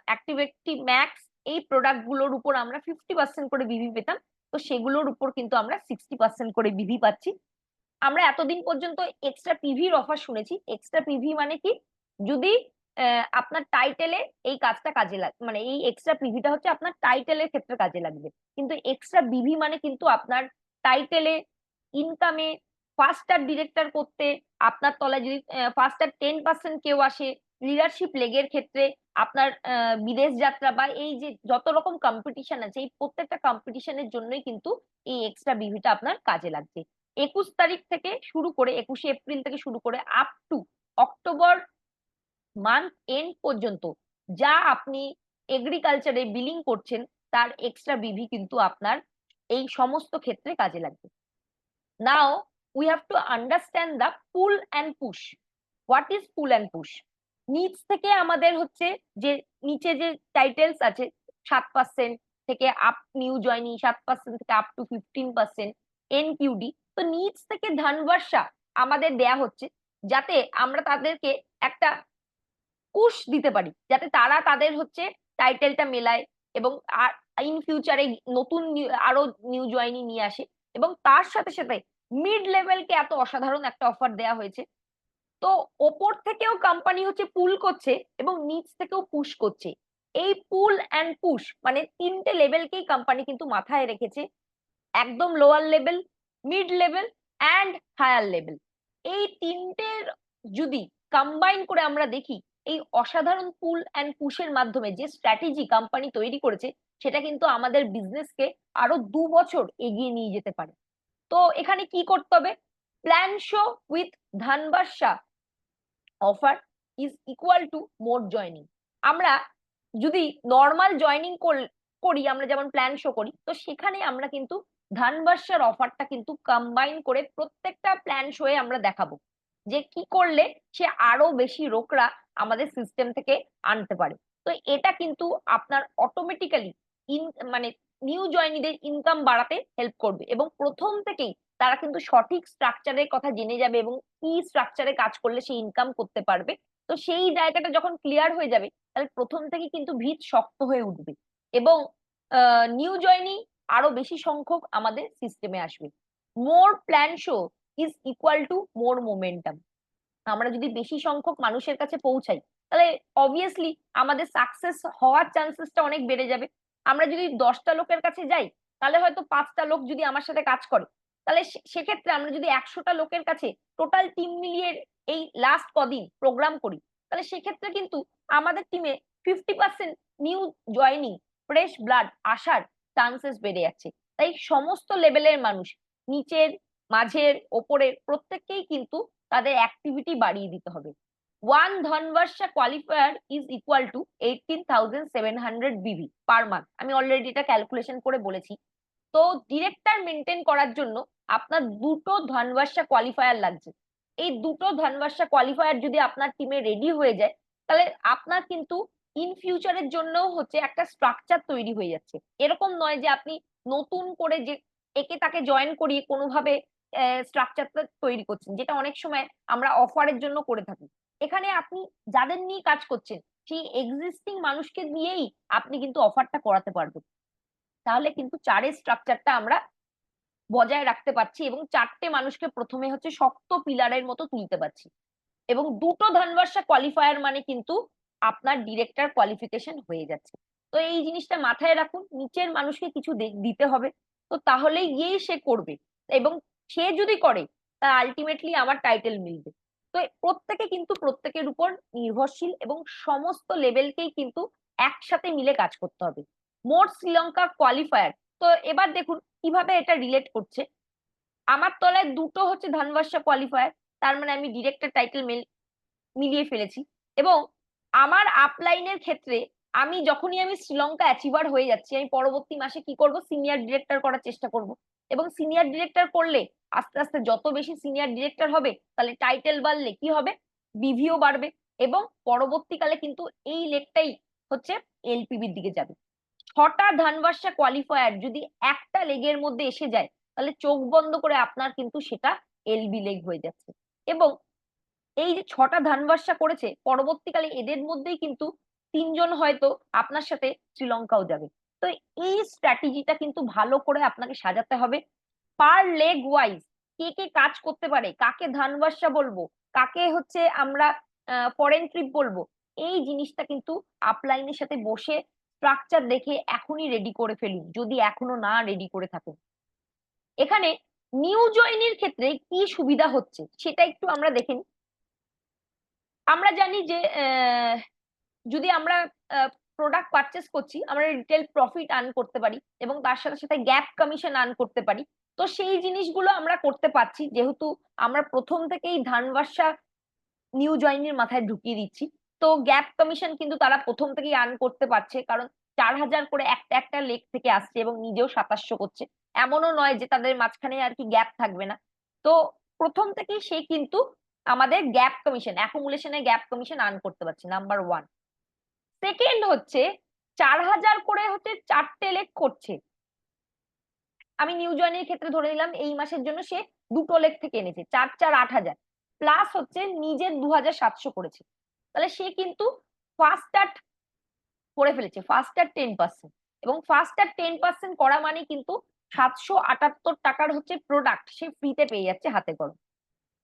অ্যাক্টিভ 80 ম্যাক্স, এই প্রোডাক্ট গুলোর উপর আমরা 50% করে বিভি পেতাম, তো সেগুলোর উপর কিন্তু আমরা 60% করে বিভি পাচ্ছি। আমরা এতদিন পর্যন্ত এক্সট্রা পিভির অফার শুনেছি। এক্সট্রা পিভি মানে কি, যদি আপনার টাইটেলে এই কাজটা কাজে লাগে, মানে এই এক্সট্রা পিভিটা হচ্ছে আপনার টাইটেলের ক্ষেত্রে কাজে লাগবে। কিন্তু এক্সট্রা বিভি মানে কিন্তু আপনার টাইটেলে, ইনকামে ফার্স্টার ডিরেক্টর করতে আপনার তলায় যদি ফার্স্টার 10% কেউ আসে, লিডারশিপ লেগের ক্ষেত্রে আপনার বিদেশ যাত্রা বা এই যে যত রকম কম্পিটিশন আছে, এই প্রত্যেকটা কম্পিটিশনের জন্যই কিন্তু এই এক্সট্রা বিভিটা আপনার কাজে লাগছে। 21 তারিখ থেকে শুরু করে 21শে এপ্রিল থেকে শুরু করে up to October month end পর্যন্ত যা আপনি এগ্রিকালচারে বিলিং করছেন তার এক্সট্রা বিভি কিন্তু আপনার এই সমস্ত ক্ষেত্রে কাজে লাগবে। Now we have to understand the pool and push. What is pool and push? নিচ থেকে আমাদের হচ্ছে যে নিচে যে টাইটেলস আছে 7% থেকে আপ নিউ জয়নি, 7% থেকে আপ টু 15% এনকিউডি, তো নিচ থেকে ধনবর্ষা আমাদের দেয়া হচ্ছে যাতে আমরা তাদেরকে একটা পুশ দিতে পারি, যাতে তারা তাদের হচ্ছে টাইটেলটা মেলায় এবং ইন ফিউচারে নতুন আরো নিউ জয়েনি নিয়ে আসে। এবং তার সাথে সাথে মিড লেভেলকে এত অসাধারণ একটা অফার দেওয়া হয়েছে। তো ওপর থেকেও কোম্পানি হচ্ছে পুল করছে এবং নিচ থেকেও পুশ করছে। এই পুল অ্যান্ড পুশ মানে তিনটে লেভেলকেই কোম্পানি কিন্তু মাথায় রেখেছে, একদম lower level, mid level and higher level. এই তিনটের যদি কম্বাইন করে আমরা দেখি, এই অসাধারণ পুল অ্যান্ড পুশের মাধ্যমে যে স্ট্র্যাটেজি কোম্পানি তৈরি করেছে সেটা কিন্তু আমাদের বিজনেসকে আরো 2 বছর এগিয়ে নিয়ে যেতে পারে। তো এখানে কি করতে হবে? Plan show with Dhanvarsha offer is equal to more joining. আমরা যদি নর্মাল জয়নিং করি, আমরা যেমন প্ল্যান শো করি, তো সেখানে আমরা কিন্তু ধানবাসার অফারটা কিন্তু কম্বাইন করে প্রত্যেকটা প্ল্যান শোয়ে আমরা দেখাবো যে কি করলে সে আরো বেশি রোকরা আমাদের সিস্টেম থেকে আনতে পারে। তো এটা কিন্তু আপনার অটোমেটিক্যালি মানে নিউ জয়নিদের ইনকাম বাড়াতে হেল্প করবে এবং প্রথম থেকেই তারা কিন্তু সঠিক স্ট্রাকচারের কথা জেনে যাবে এবং কি স্ট্রাকচারে কাজ করলে সে ইনকাম করতে পারবে। তো সেই জায়গাটা যখন ক্লিয়ার হয়ে যাবে তাহলে প্রথম থেকে কিন্তু ভিত শক্ত হয়ে উঠবে এবং নিউ জয়নি আরো বেশি সংখ্যক আমাদের সিস্টেমে আসবে। More plan show is equal to more momentum. আমরা যদি বেশি সংখ্যক মানুষের কাছে পৌঁছাই তাহলে অবভিয়াসলি আমাদের সাকসেস হওয়ার চান্সেসটা অনেক বেড়ে যাবে। আমরা যদি 10টা লোকের কাছে যাই তাহলে হয়তো 5টা লোক যদি আমার সাথে কাজ করে, তাহলে সেক্ষেত্রে আমরা যদি 100টা লোকের কাছে টোটাল টিম মিলিয়ে এই লাস্ট কদিন প্রোগ্রাম করি, তাহলে সেক্ষেত্রে কিন্তু আমাদের টিমে 50% নিউ জয়নিং ফ্রেশ ব্লাড আসার চান্সেস বেড়ে যাচ্ছে। তাই সমস্ত লেভেলের মানুষ, নিচের, মাঝের, ওপরের প্রত্যেককেই কিন্তু তাদের অ্যাক্টিভিটি বাড়িয়ে দিতে হবে। One Dhanvarsha qualifier is equal to 18,700 BV per month. আমি অলরেডি এটা ক্যালকুলেশন করে বলেছি। তো ডিরেক্টর মেনটেন করার জন্য আপনার দুটো ধনবর্ষা কোয়ালিফায়ার লাগছে। এই দুটো ধনবর্ষা কোয়ালিফায়ার যদি আপনার টিমে রেডি হয়ে যায় তাহলে আপনার কিন্তু ইন ফিউচারের জন্যও হচ্ছে একটা স্ট্রাকচার তৈরি হয়ে যাচ্ছে। এরকম নয় যে আপনি নতুন করে যে একে তাকে জয়েন করিয়ে কোনোভাবে স্ট্রাকচারটা তৈরি করছেন, যেটা অনেক সময় আমরা অফারের জন্য করে থাকি। এখানে আপনি যাদের নিয়ে কাজ করছেন সেই এক্সিস্টিং মানুষকে দিয়েই আপনি কিন্তু অফারটা করাতে পারবেন। তাহলে কিন্তু চারের স্ট্রাকচারটা আমরা বজায় রাখতে পারছি এবং চারটে মানুষকে প্রথমে হচ্ছে শক্ত পিলারের মতো তুলতে পারছি। এবং দুটো ধনবর্ষা কোয়ালিফায়ার মানে কিন্তু আপনার ডিরেক্টর কোয়ালিফিকেশন হয়ে যাচ্ছে। তো এই জিনিসটা মাথায় রাখুন, নিচের মানুষকে কিছু দিতে হবে, তো তাহলেই গিয়েই সে করবে এবং সে যদি করে তা আলটিমেটলি আমার টাইটেল মিলবে। তো প্রত্যেকে কিন্তু প্রত্যেকের উপর নির্ভরশীল এবং সমস্ত লেভেলকেই কিন্তু একসাথে মিলে কাজ করতে হবে। মোট শ্রীলঙ্কা কোয়ালিফায়ার। তো এবার দেখুন কিভাবে এটা রিলেট করছে। আমার তলায় দুটো হচ্ছে ধনবর্ষা কোয়ালিফায়ার, তার মানে আমি ডিরেক্টর টাইটেল মিলিয়ে ফেলেছি। এবং আমার আপলাইনের ক্ষেত্রে আমি যখনই শ্রীলঙ্কা অ্যাচিভার হয়ে যাচ্ছি, আমি পরবর্তী মাসে কি করব? সিনিয়র ডিরেক্টর করার চেষ্টা করব। এবং সিনিয়র ডিরেক্টর করলে আস্তে আস্তে যত বেশি সিনিয়র ডিরেক্টর হবে তাহলে টাইটেল বাড়লে কি হবে? বিভিও বাড়বে এবং পরবর্তীকালে কিন্তু এই লেগটাই হচ্ছে এলপিবির দিকে যাবে। 6টা ধনবর্ষা কোয়ালিফায়ার যদি একটা লেগের মধ্যে এসে যায় তাহলে চোখ বন্ধ করে আপনার কিন্তু সেটা এলবি লেগ হয়ে যাচ্ছে। এবং এই যে 6টা ধনবর্ষা করেছে পরবর্তীকালে এদের মধ্যেই কিন্তু 3জন হয়তো আপনার সাথে শ্রীলঙ্কাও যাবে। তো এই স্ট্র্যাটেজিটা কিন্তু ভালো করে আপনাকে সাজাতে হবে। পার লেগ ওয়াইজ কে কে কাজ করতে পারে, কাকে ধনবর্ষা বলবো, কাকে হচ্ছে আমরা ফরেন ট্রিপ বলবো, এই জিনিসটা কিন্তু আপলাইনের সাথে বসে স্ট্রাকচার দেখে এখনই রেডি করে ফেলুন যদি এখনো না রেডি করে থাকুন। এখানে নিউ জয়েনির ক্ষেত্রে কি সুবিধা হচ্ছে সেটা একটু আমরা দেখে নিই। আমরা জানি যে যদি আমরা প্রোডাক্ট পারচেস করছি, আমরা রিটেল প্রফিট আর্ন করতে পারি এবং তার সাথে সাথে গ্যাপ কমিশন আর্ন করতে পারি। তো সেই জিনিসগুলো আমরা করতে পারছি যেহেতু আমরা প্রথম থেকেই ধানবাসা নিউ জয়েনির মাথায় ঢুকিয়ে দিচ্ছি। তো গ্যাপ কমিশন কিন্তু তারা প্রথম থেকেই আর্ন করতে পারছে, কারণ 4,000 করে একটা একটা লেগ থেকে আসছে এবং নিজেও 2700 করছে। এমনও নয় যে তাদের মাঝখানে আর কি গ্যাপ থাকবে না। তো প্রথম থেকেই সে কিন্তু আমাদের গ্যাপ কমিশন, অ্যাকুমুলেশনে গ্যাপ কমিশন আর্ন করতে পারছে, নাম্বার ওয়ান। সেকেন্ড হচ্ছে 4,000 করে হচ্ছে 4টে লেগ করছে। আমি নিউ জয়েনের ক্ষেত্রে ধরে নিলাম এই মাসের জন্য সে 2টো লেগ থেকে এনেছে, 4 4 8,000 প্লাস হচ্ছে নিজের 2,700 করেছে। তাহলে সে কিন্তু ফার্স্ট স্টার্ট করে ফেলেছে, ফার্স্ট স্টার্ট 10%। এবং ফার্স্ট স্টার্ট 10% করা মানে কিন্তু 778 টাকার হচ্ছে প্রোডাক্ট সে ফ্রিতে পেয়ে যাচ্ছে হাতে কলম।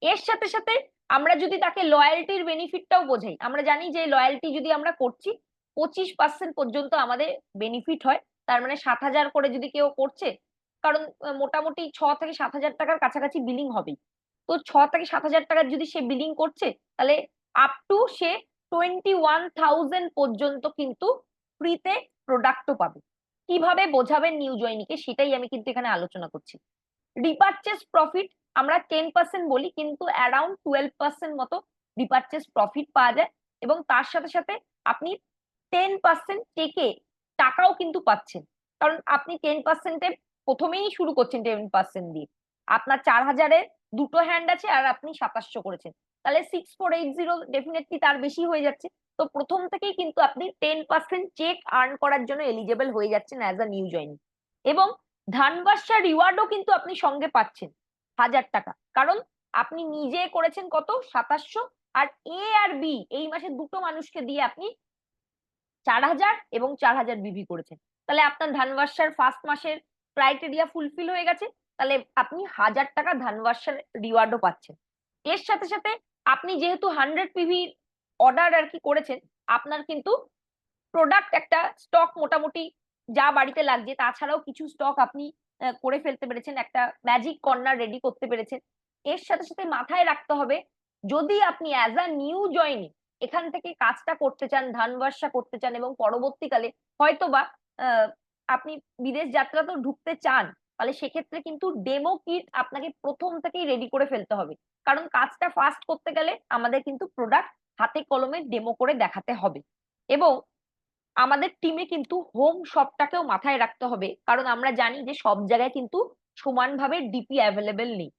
এর সাথে সাথে আমরা যদি তাকে লয়্যালটির বেনিফিটটাও বোঝাই, আমরা জানি যে লয়্যালটি যদি আমরা করছি 25% পর্যন্ত আমাদের বেনিফিট হয়। তার মানে 7,000 করে যদি কেউ করছে, কারণ মোটামুটি 6 থেকে 7,000 টাকার কাছাকাছি বিলিং হবেই। তো 6 থেকে 7,000 টাকার যদি সে বিলিং করছে, তাহলে আপ টু সে 21,000 পর্যন্ত কিন্তু ফ্রিতে প্রোডাক্টও পাবে। কিভাবে বোঝাবেন নিউ জয়েনিকে সেটাই আমি কিন্তু এখানে আলোচনা করছি। রিপারচেস প্রফিট আমরা 10% বলি, কিন্তু অ্যারাউন্ড 12% মতো রিপারচেস প্রফিট পাওয়া যায়। এবং তার সাথে সাথে আপনি 10% টেকে টাকাও কিন্তু পাচ্ছেন, কারণ আপনি 10%-এ প্রথমেই শুরু করছেন 10% দিয়ে। আপনার 4,000-এর 2টো হ্যান্ড আছে আর আপনি 2700 করেছেন, তাহলে 6480 ডেফিনেটলি তার বেশি হয়ে যাচ্ছে। তো প্রথম থেকেই কিন্তু আপনি 10% চেক আর্ন করার জন্য এলিজেবল হয়ে যাচ্ছেন অ্যাজ আ নিউ জয়েন। এবং ধানবাসা রিওয়ার্ডও কিন্তু আপনি সঙ্গে পাচ্ছেন 1,000 টাকা, কারণ আপনি নিজে করেছেন কত 2700, আর এ আর বি এই মাসে 2টো মানুষকে দিয়ে আপনি 4,000 এবং 4,000 বিভি করেছেন। তাহলে আপনার ধানবাসার ফার্স্ট মাসের ক্রাইটেরিয়া ফুলফিল হয়ে গেছে। তাহলে আপনি 1,000 টাকা ধানবাসার রিওয়ার্ডও পাচ্ছেন। এর সাথে সাথে আপনি যেহেতু 100 পিভি অর্ডার আর কি করেছেন, আপনার কিন্তু প্রোডাক্ট একটা স্টক মোটামুটি যা বাড়িতে লাগছে তাছাড়াও কিছু স্টক আপনি করে ফেলতে পেরেছেন, একটা ম্যাজিক কর্নার রেডি করতে পেরেছেন। এর সাথে সাথে মাথায় রাখতে হবে, যদি আপনি অ্যাজ আ নিউ জয়েনি এখান থেকে কাজটা করতে চান, ধানবাসা করতে চান এবং পরবর্তীকালে হয়তোবা আপনি বিদেশ যাত্রা তো ঢুকতে চান, তাহলে সেক্ষেত্রে কিন্তু ডেমো কিট আপনাকে প্রথম থেকেই রেডি করে ফেলতে হবে। কারণ কাজটা ফাস্ট করতে গেলে আমাদের কিন্তু প্রোডাক্ট হাতে কলমে ডেমো করে দেখাতে হবে। এবং আমাদের টিমে কিন্তু হোম শপটাকেও মাথায় রাখতে হবে, কারণ আমরা জানি যে সব জায়গায় কিন্তু সমানভাবে ডিপি অ্যাভেলেবেল নেই।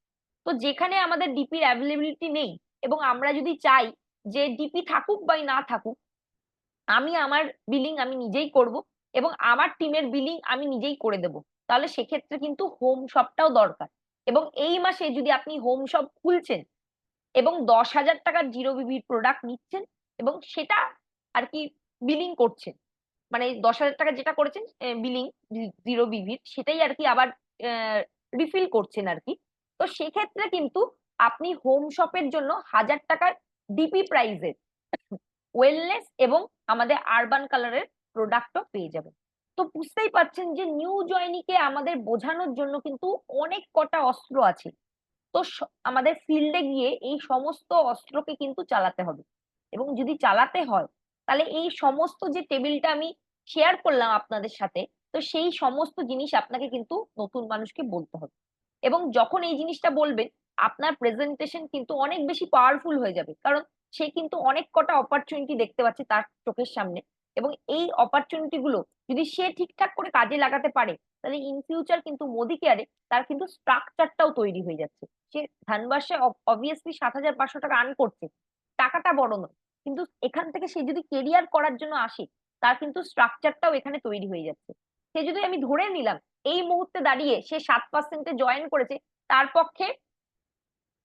তো যেখানে আমাদের ডিপির অ্যাভেলেবিলিটি নেই এবং আমরা যদি চাই যে ডিপি থাকুক বা না থাকুক, আমি আমার বিলিং আমি নিজেই করব এবং আমার টিমের বিলিং আমি নিজেই করে দেব, তাহলে সেক্ষেত্রে কিন্তু হোম শপটাও দরকার। এবং এই মাসে যদি আপনি হোম শপ খুলছেন এবং 10,000 টাকার জিরো বিবির প্রোডাক্ট নিচ্ছেন এবং সেটা আর কি বিলিং করছেন, মানে 10,000 টাকা যেটা করেছেন বিলিং জিরো বিবির, সেটাই আর কি আবার রিফিল করছেন আর কি। তো সেক্ষেত্রে কিন্তু আপনি হোম শপের জন্য 1,000 টাকার ডিপি প্রাইজের ওয়েলনেস এবং আমাদের আরবান কালারের প্রোডাক্টও পেয়ে যাবেন। তো বুঝতেই পারছেন যে নিউ জয়নিকে আমাদের বোঝানোর জন্য কিন্তু অনেক কটা অস্ত্র আছে। তো আমাদের ফিল্ডে গিয়ে এই সমস্ত অস্ত্রকে কিন্তু চালাতে হবে। এবং যদি চালাতে হয়, তাহলে এই সমস্ত যে টেবিলটা আমি শেয়ার করলাম আপনাদের সাথে, তো সেই সমস্ত জিনিস আপনাকে কিন্তু নতুন মানুষকে বলতে হবে। এবং যখন এই জিনিসটা বলবেন, আপনার প্রেজেন্টেশন কিন্তু অনেক বেশি পাওয়ারফুল হয়ে যাবে, কারণ সে কিন্তু অনেক কটা অপরচুনিটি দেখতে পাচ্ছে তার চোখের সামনে। এবং এই অপরচুনিটি গুলো যদি সে ঠিকঠাক করে কাজে লাগাতে পারে, তাহলে ইন ফিউচার কিন্তু মোদি কেয়ারে তার কিন্তু স্ট্রাকচারটাও তৈরি হয়ে যাচ্ছে। সে ধানবাসে অবভিয়াসলি 7,500 টাকা আর্ন করছে, টাকাটা বড় নয়, কিন্তু এখান থেকে সে যদি কেরিয়ার করার জন্য আসে, তার কিন্তু স্ট্রাকচারটাও এখানে তৈরি হয়ে যাচ্ছে। সে যদি আমি ধরে নিলাম এই মুহূর্তে দাঁড়িয়ে সে 7%-এ জয়েন করেছে, তার পক্ষে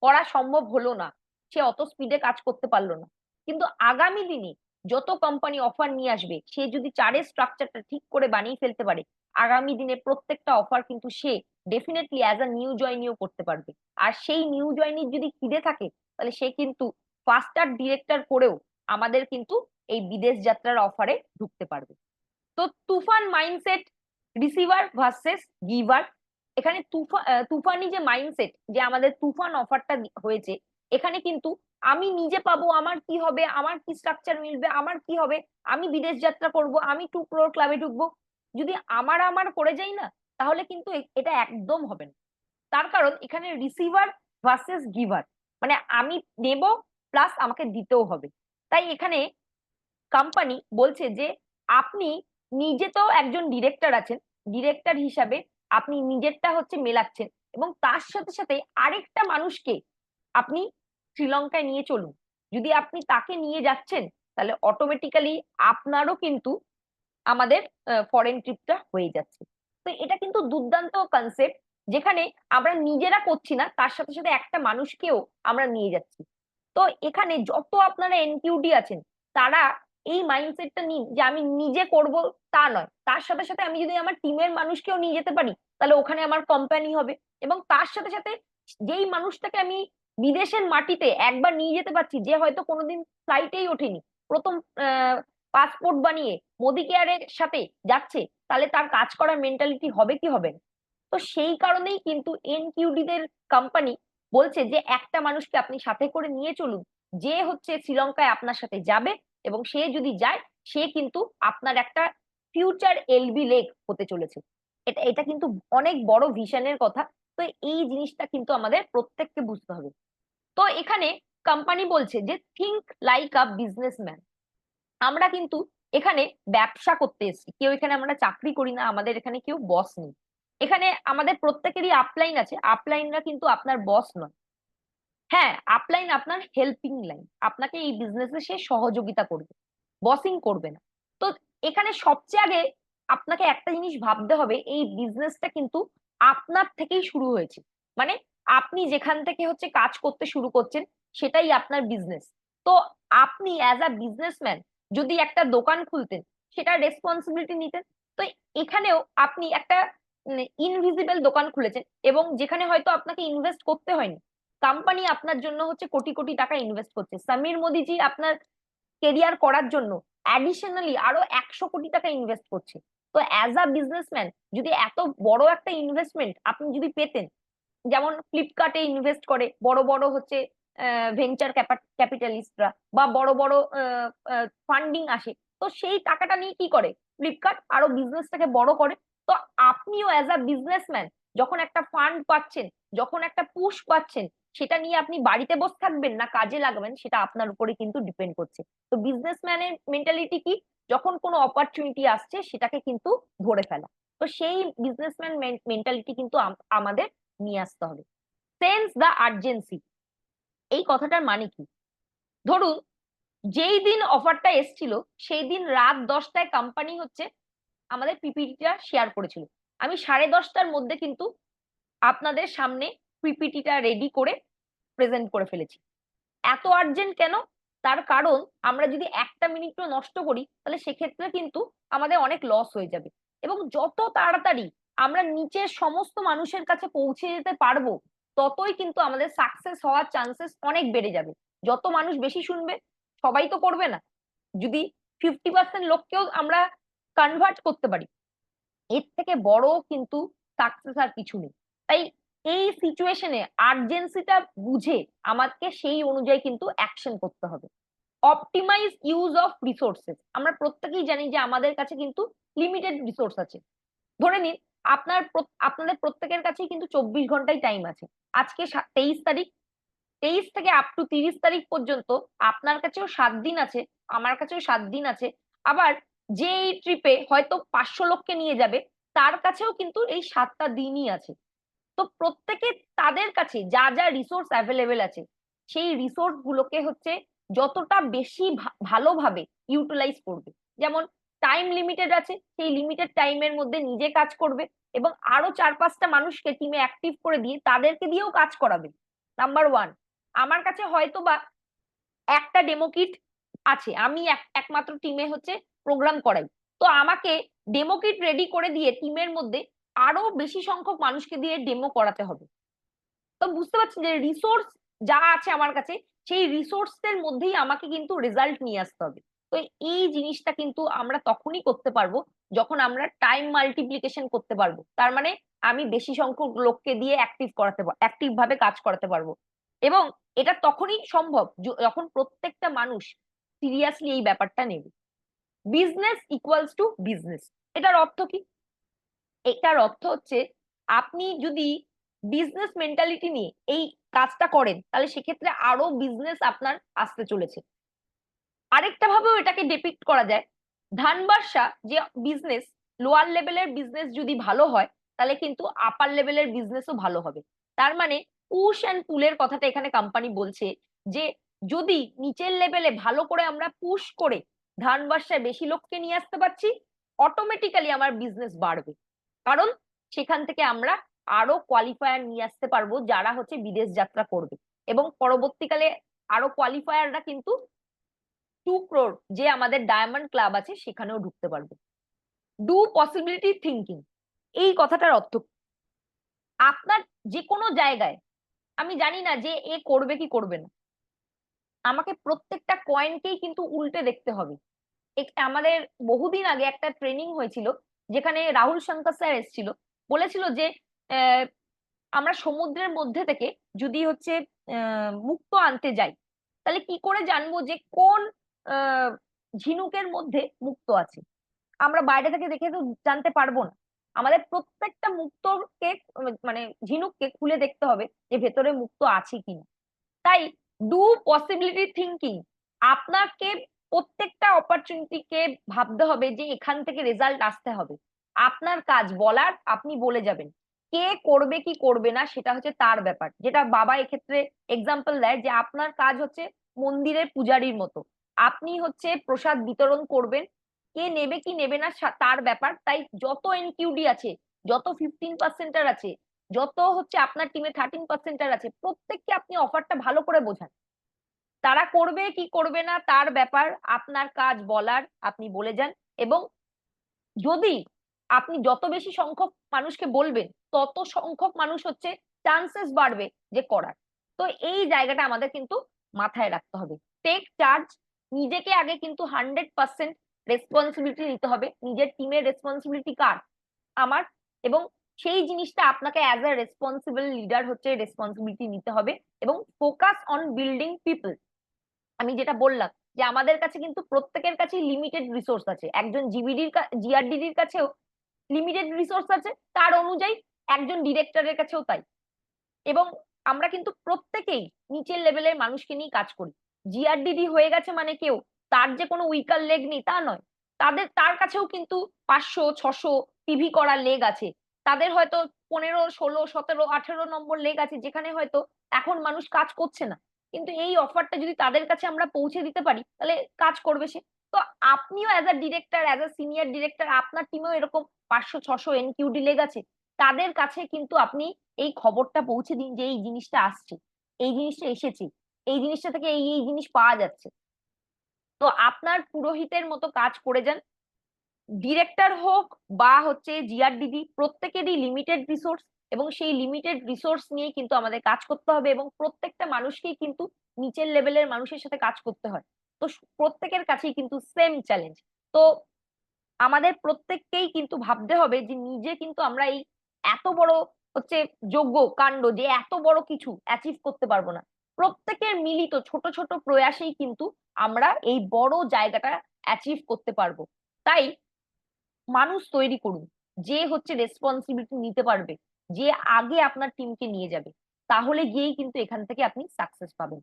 করা সম্ভব হলো না, সে অত স্পিডে কাজ করতে পারলো না, কিন্তু আগামী দিনে যত কোম্পানি অফার নিয়ে আসবে, সে যদি 4-এর স্ট্রাকচারটা ঠিক করে বানিয়ে ফেলতে পারে, আগামী দিনে প্রত্যেকটা অফার কিন্তু সে ডেফিনেটলি অ্যাজ আ নিউ জয়নিও করতে পারবে। আর সেই নিউ জয়নির যদি খিদে থাকে, তাহলে সে কিন্তু ফাস্টার ডিরেক্টর করেও আমাদের কিন্তু এই বিদেশ যাত্রার অফারে ঢুকতে পারবে। তো তুফান মাইন্ডসেট, রিসিভার ভার্সেস গিভার, এখানে তুফানি যে মাইন্ডসেট, যে আমাদের তুফান অফারটা হয়েছে, এখানে কিন্তু আমি নিজে পাবো, আমার কি হবে, আমার কি স্ট্রাকচার মিলবে, আমার কি হবে, আমি বিদেশ যাত্রা করব, আমি 2 crore ক্লাবে ঢুকবো, যদি আমার আমার করে যাই না, তাহলে কিন্তু এটা একদম হবে না। তার কারণ এখানে রিসিভার ভার্সেস গিভার, মানে আমি নেব প্লাস আমাকে দিতেও হবে। তাই এখানে কোম্পানি বলছে যে আপনি নিজে তো একজন ডিরেক্টর আছেন, ডিরেক্টর হিসাবে আপনি নিজেরটা হচ্ছে মেলাচ্ছেন, এবং তার সাথে সাথে আরেকটা মানুষকে আপনি শ্রীলঙ্কায় নিয়ে চলুন। যদি আপনি তাকে নিয়ে যাচ্ছেন, তাহলে অটোমেটিক্যালি আপনারও কিন্তু আমাদের ফরেন ট্রিপটা হয়ে যাচ্ছে। তো এটা কিন্তু দুর্দান্ত কনসেপ্ট, যেখানে আমরা নিজেরা করছি না, তার সাথে সাথে একটা মানুষকেও আমরা নিয়ে যাচ্ছি। তো এখানে যত আপনারা এনকিউডি আছেন, তারা এই মাইন্ডসেটটা নিন যে আমি নিজে করব, তা নয়, তার সাথে সাথে আমি যদি আমার টিমের মানুষকেও নিয়ে যেতে পারি, তাহলে ওখানে আমার কোম্পানি হবে। এবং তার সাথে সাথে যেই মানুষটাকে আমি বিদেশের মাটিতে একবার নিয়ে যেতে পারছি, যে হয়তো কোনোদিন ফ্লাইটেই ওঠেনি, প্রথম পাসপোর্ট বানিয়ে মোদি কেয়ারের সাথে যাচ্ছে, তাহলে তার কাজ করার মেন্টালিটি হবে কি হবে না? তো সেই কারণেই কিন্তু এনকিউডি দের কোম্পানি বলছে যে একটা মানুষকে আপনি সাথে করে নিয়ে চলুন, যে হচ্ছে শ্রীলঙ্কায় আপনার সাথে যাবে, এবং সে যদি যায়, সে কিন্তু আপনার একটা ফিউচার এলবি লেগ হতে চলেছে। এটা এটা কিন্তু অনেক বড় ভিশনের কথা। তো এই জিনিসটা কিন্তু আমাদের প্রত্যেককে বুঝতে হবে। তো এখানে কোম্পানি বলছে যে থিঙ্ক লাইক আ বিজনেসম্যান। আমরা কিন্তু এখানে ব্যবসা করতে এসেছি, কেউ এখানে আমরা চাকরি করি না, আমাদের এখানে কেউ বস নেই। এখানে আমাদের প্রত্যেকেরই আপলাইন আছে, আপলাইনরা কিন্তু আপনার বস নয়। হ্যাঁ, আপলাইন আপনার হেল্পিং লাইন, আপনাকে এই বিজনেসে সে সহযোগিতা করবে, বসিং করবে না। তো এখানে সবচেয়ে আগে আপনাকে একটা জিনিস ভাবতে হবে, এই বিজনেসটা কিন্তু আপনার থেকেই শুরু হয়েছে। মানে আপনি যেখান থেকে হচ্ছে কাজ করতে শুরু করছেন, সেটাই আপনার বিজনেস। তো আপনি অ্যাজ আ বিজনেসম্যান যদি একটা দোকান খুলতেন, সেটা রেসপন্সিবিলিটি নিতেন। তো এখানেও আপনি একটা ইনভিজিবল দোকান খুলেছেন, এবং যেখানে হয়তো আপনাকে ইনভেস্ট করতে হয়নি, কোম্পানি আপনার জন্য হচ্ছে কোটি কোটি টাকা ইনভেস্ট করছে। সমীর মোদিজি আপনার কেরিয়ার করার জন্য অ্যাডিশনালি আরো 100 কোটি টাকা ইনভেস্ট করছে। তো অ্যাজ আ বিজনেসম্যান যদি এত বড় একটা ইনভেস্টমেন্ট আপনি যদি পেতেন, যেমন ফ্লিপকার্টে ইনভেস্ট করে বড় বড় হচ্ছে ভেঞ্চার ক্যাপিটালিস্টরা, বা বড় বড় ফান্ডিং আসে, তো সেই টাকাটা নিয়ে কি করে ফ্লিপকার্ট, আরো বিজনেসটাকে বড় করে। তো আপনিও অ্যাজ আ বিজনেসম্যান যখন একটা ফান্ড পাচ্ছেন, যখন একটা পুশ পাচ্ছেন, সেটা নিয়ে আপনি বাড়িতে বসে থাকবেন না কাজে লাগাবেন, সেটা আপনার উপরে কিন্তু ডিপেন্ড করছে। তো বিজনেসম্যানের মেন্টালিটি কি, যখন কোনো অপরচুনিটি আসছে সেটাকে কিন্তু ধরে ফেলা। তো সেই বিজনেসম্যান মেন্টালিটি কিন্তু আমাদের নিয়ে আসতে হবে। সেন্স দ্য আর্জেন্সি, এই কথাটার মানে কি? ধরুন যেই দিন অফারটা এসছিল, সেই দিন রাত 10টায় কোম্পানি হচ্ছে আমাদের পিপিটিটা শেয়ার করেছিল। আমি 10:30টার মধ্যে কিন্তু আপনাদের সামনে পিপিটিটা রেডি করে প্রেজেন্ট করে ফেলেছি। এত আর্জেন্ট কেন? তার কারণ আমরা যদি একটা মিনিটও নষ্ট করি, তাহলে সেক্ষেত্রে কিন্তু আমাদের অনেক লস হয়ে যাবে। এবং যত তাড়াতাড়ি আমরা নিচের সমস্ত মানুষের কাছে পৌঁছে যেতে পারবো, ততই কিন্তু আমাদের সাকসেস হওয়ার চান্সেস অনেক বেড়ে যাবে। যত মানুষ বেশি শুনবে, সবাই তো করবে না, যদি 50% লোককেও আমরা কনভার্ট করতে পারি, এর থেকে বড় কিন্তু সাকসেস আর কিছু নেই। তাই এই সিচুয়েশনে আর্জেন্সিটা বুঝে আমাকে সেই অনুযায়ী কিন্তু অ্যাকশন করতে হবে। অপটিমাইজ ইউজ অফ রিসোর্সেস, আমরা প্রত্যেকেই জানি যে আমাদের কাছে কিন্তু লিমিটেড রিসোর্স আছে। ধরে নিন আপনাদের প্রত্যেকের কাছেই কিন্তু 24 ঘন্টাই টাইম আছে। আজকে 23 তারিখ, 23 থেকে আপ টু 30 তারিখ পর্যন্ত আপনার কাছেও 7 দিন আছে, আমার কাছেও 7 দিন আছে। আবার যে এই ট্রিপে হয়তো 500 লোককে নিয়ে যাবে, তার কাছেও কিন্তু এই 7টা দিনই আছে। তো প্রত্যেকে তাদের কাছে যা যা রিসোর্স অ্যাভেলেবেল আছে, সেই রিসোর্স গুলোকে হচ্ছে যতটা বেশি ভালোভাবে ইউটিলাইজ করবে। যেমন টাইম লিমিটেড আছে, সেই লিমিটেড টাইমের মধ্যে নিজে কাজ করবে, এবং আরো 4-5টা মানুষকে টিমে অ্যাক্টিভ করে দিয়ে তাদেরকে দিয়েও কাজ করাবে। নাম্বার ওয়ান, আমার কাছে হয়তো বা একটা ডেমো কিট আছে, আমি একমাত্র টিমে হচ্ছে প্রোগ্রাম করাই, তো আমাকে ডেমো কিট রেডি করে দিয়ে টিমের মধ্যে আরো বেশি সংখ্যক মানুষকে দিয়ে ডেমো করাতে হবে। তো বুঝতে পারছি যে রিসোর্স যা আছে আমার কাছে, সেই রিসোর্স এর মধ্যেই আমাকে কিন্তু রেজাল্ট নিয়ে আসতে হবে। তো এই জিনিসটা কিন্তু আমরা তখনই করতে পারবো যখন আমরা টাইম মাল্টিপ্লিকেশন করতে পারবো, তার মানে আমি বেশি সংখ্যক লোককে দিয়ে অ্যাক্টিভ ভাবে কাজ করাতে পারবো। এবং এটা তখনই সম্ভব যখন প্রত্যেকটা মানুষ সিরিয়াসলি এই ব্যাপারটা নেবে। বিজনেস ইকুয়ালস টু বিজনেস, এটার অর্থ কি? এটার অর্থ হচ্ছে আপনি যদি বিজনেস মেন্টালিটি নিয়ে এই কাজটা করেন, তাহলে সেক্ষেত্রে আরো বিজনেস আপনার আসতে চলেছে। আরেকটা ভাবেও এটাকে ডিপিক্ট করা যায়, ধান ব্যবসা যে বিজনেস, লোয়ার লেভেলের বিজনেস যদি ভালো হয়, তাহলে কিন্তু আপার লেভেলের বিজনেসও ভালো হবে। তার মানে পুশ অ্যান্ড পুলের কথাটা এখানে কোম্পানি বলছে, যে যদি নিচের লেভেলে ভালো করে আমরা পুশ করে ধান ব্যবসায় বেশি লোককে নিয়ে আসতে পারছি, অটোমেটিক্যালি আমার বিজনেস বাড়বে। কারণ সেখান থেকে আমরা আরো কোয়ালিফায়ার নিয়ে আসতে পারবো, যারা হচ্ছে বিদেশ যাত্রা করবে, এবং পরবর্তীকালে আরো কোয়ালিফায়াররা কিন্তু 2 crore যে আমাদের ডায়মন্ড ক্লাব আছে সেখানেও ঢুকতে পারবে। ডু পসিবিলিটি থিঙ্কিং, এই কথাটার অর্থ আপনার যে কোনো জায়গায়, আমি জানি না যে এ করবে কি করবে না, আমাকে প্রত্যেকটা কয়েনকেই কিন্তু উল্টে দেখতে হবে। আমাদের বহুদিন আগে একটা ট্রেনিং হয়েছিল, যেখানে রাহুল শঙ্কর স্যার এসেছিল, বলেছিল যে আহ, আমরা সমুদ্রের মধ্যে থেকে যদি হচ্ছে মুক্তো আনতে যাই, তাহলে কি করে জানবো যে কোন আহ, ঝিনুকের মধ্যে মুক্তো আছে? আমরা বাইরে থেকে দেখে তো জানতে পারবো না। আমাদের প্রত্যেকটা মুক্তোকে মানে ঝিনুককে খুলে দেখতে হবে যে ভেতরে মুক্তো আছে কিনা। তাই ডু পসিবিলিটি থিঙ্কিং, আপনাকে প্রত্যেকটা অপরচুনিটিকে ভাবতে হবে যে এখান থেকে রেজাল্ট আসতে হবে। আপনার কাজ বলার, আপনি বলে যাবেন। কে করবে কি করবে না সেটা হচ্ছে তার ব্যাপার। যেটা বাবা এক্ষেত্রে এক্সাম্পল দেয়, যে আপনার কাজ হচ্ছে মন্দিরের পূজারীর মতো, আপনি হচ্ছে প্রসাদ বিতরণ করবেন। কে নেবে কি নেবে না তার ব্যাপার। তাই যত এনকিউডি আছে, যত 15%-er আছে, যত হচ্ছে আপনার টিমে 13%-er আছে, প্রত্যেককে আপনি অফারটা ভালো করে বোঝান। তারা করবে কি করবে না তার ব্যাপার, আপনার কাজ বলার, আপনি বলে যান। এবং যদি আপনি যত বেশি সংখ্যক মানুষকে বলবেন, তত সংখ্যক মানুষ হচ্ছে চান্সেস বাড়বে যে করার। তো এই জায়গাটা আমাদের কিন্তু মাথায় রাখতে হবে। টেক চার্জ, নিজেকে আগে কিন্তু 100% রেসপন্সিবিলিটি নিতে হবে। নিজের টিমের রেসপন্সিবিলিটি কার? আমার। এবং সেই জিনিসটা আপনাকে অ্যাজ এ রেসপন্সিবল লিডার হচ্ছে রেসপন্সিবিলিটি নিতে হবে। এবং ফোকাস অন বিল্ডিং পিপল। আমি যেটা বললাম, যে আমাদের কাছে কিন্তু প্রত্যেকের কাছে লিমিটেড রিসোর্স আছে, একজন জিআরডিডির কাছেও লিমিটেড রিসোর্স আছে, তার অনুযায়ী একজন ডিরেক্টরের কাছেও তাই। এবং আমরা কিন্তু প্রত্যেকেই নিচের লেভেলের মানুষকে নিয়ে কাজ করি। জিআরডিডি হয়ে গেছে মানে কেউ তার যে কোনো উইকার লেগ নেই তা নয়। তার কাছেও কিন্তু 500-600 পিভি করা লেগ আছে। তাদের হয়তো 15, 16, 17, 18 নম্বর লেগ আছে, যেখানে হয়তো এখন মানুষ কাজ করছে না। কিন্তু এই অফারটা যদি তাদের কাছে আমরা পৌঁছে দিতে পারি, তাহলে কাজ করবে সে। তো আপনিও as a director, as a senior director, আপনার টিমেও এরকম 500-600 এনকিউডি লেগ আছে, তাদের কাছে কিন্তু আপনি এই খবরটা পৌঁছে দিন যে এই জিনিসটা আসছে, এই জিনিসটা এসেছে, এই জিনিসটা থেকে এই এই জিনিস পাওয়া যাচ্ছে। তো আপনার পুরোহিতের মতো কাজ করে যান। ডিরেক্টর হোক বা হচ্ছে জিআরডিডি, প্রত্যেকেরই লিমিটেড রিসোর্স, এবং সেই লিমিটেড রিসোর্স নিয়ে কিন্তু আমাদের কাজ করতে হবে। এবং প্রত্যেকটা মানুষকেই কিন্তু নিচের লেভেলের মানুষের সাথে কাজ করতে হয়। তো প্রত্যেকের কাছেই কিন্তু সেম চ্যালেঞ্জ। তো আমাদের প্রত্যেককেই কিন্তু ভাবতে হবে যে নিজে কিন্তু আমরা এই এত বড় হচ্ছে যোগ্য কাণ্ড, যে এত বড় কিছু অ্যাচিভ করতে পারবো না। প্রত্যেকের মিলিত ছোট ছোট প্রয়াসেই কিন্তু আমরা এই বড় জায়গাটা অ্যাচিভ করতে পারবো। তাই মানুষ তৈরি করুন, যে হচ্ছে রেসপন্সিবিলিটি নিতে পারবে, যে আগে আপনার টিমকে নিয়ে যাবে, তাহলে গিয়েই কিন্তু এখান থেকে আপনি সাকসেস পাবেন।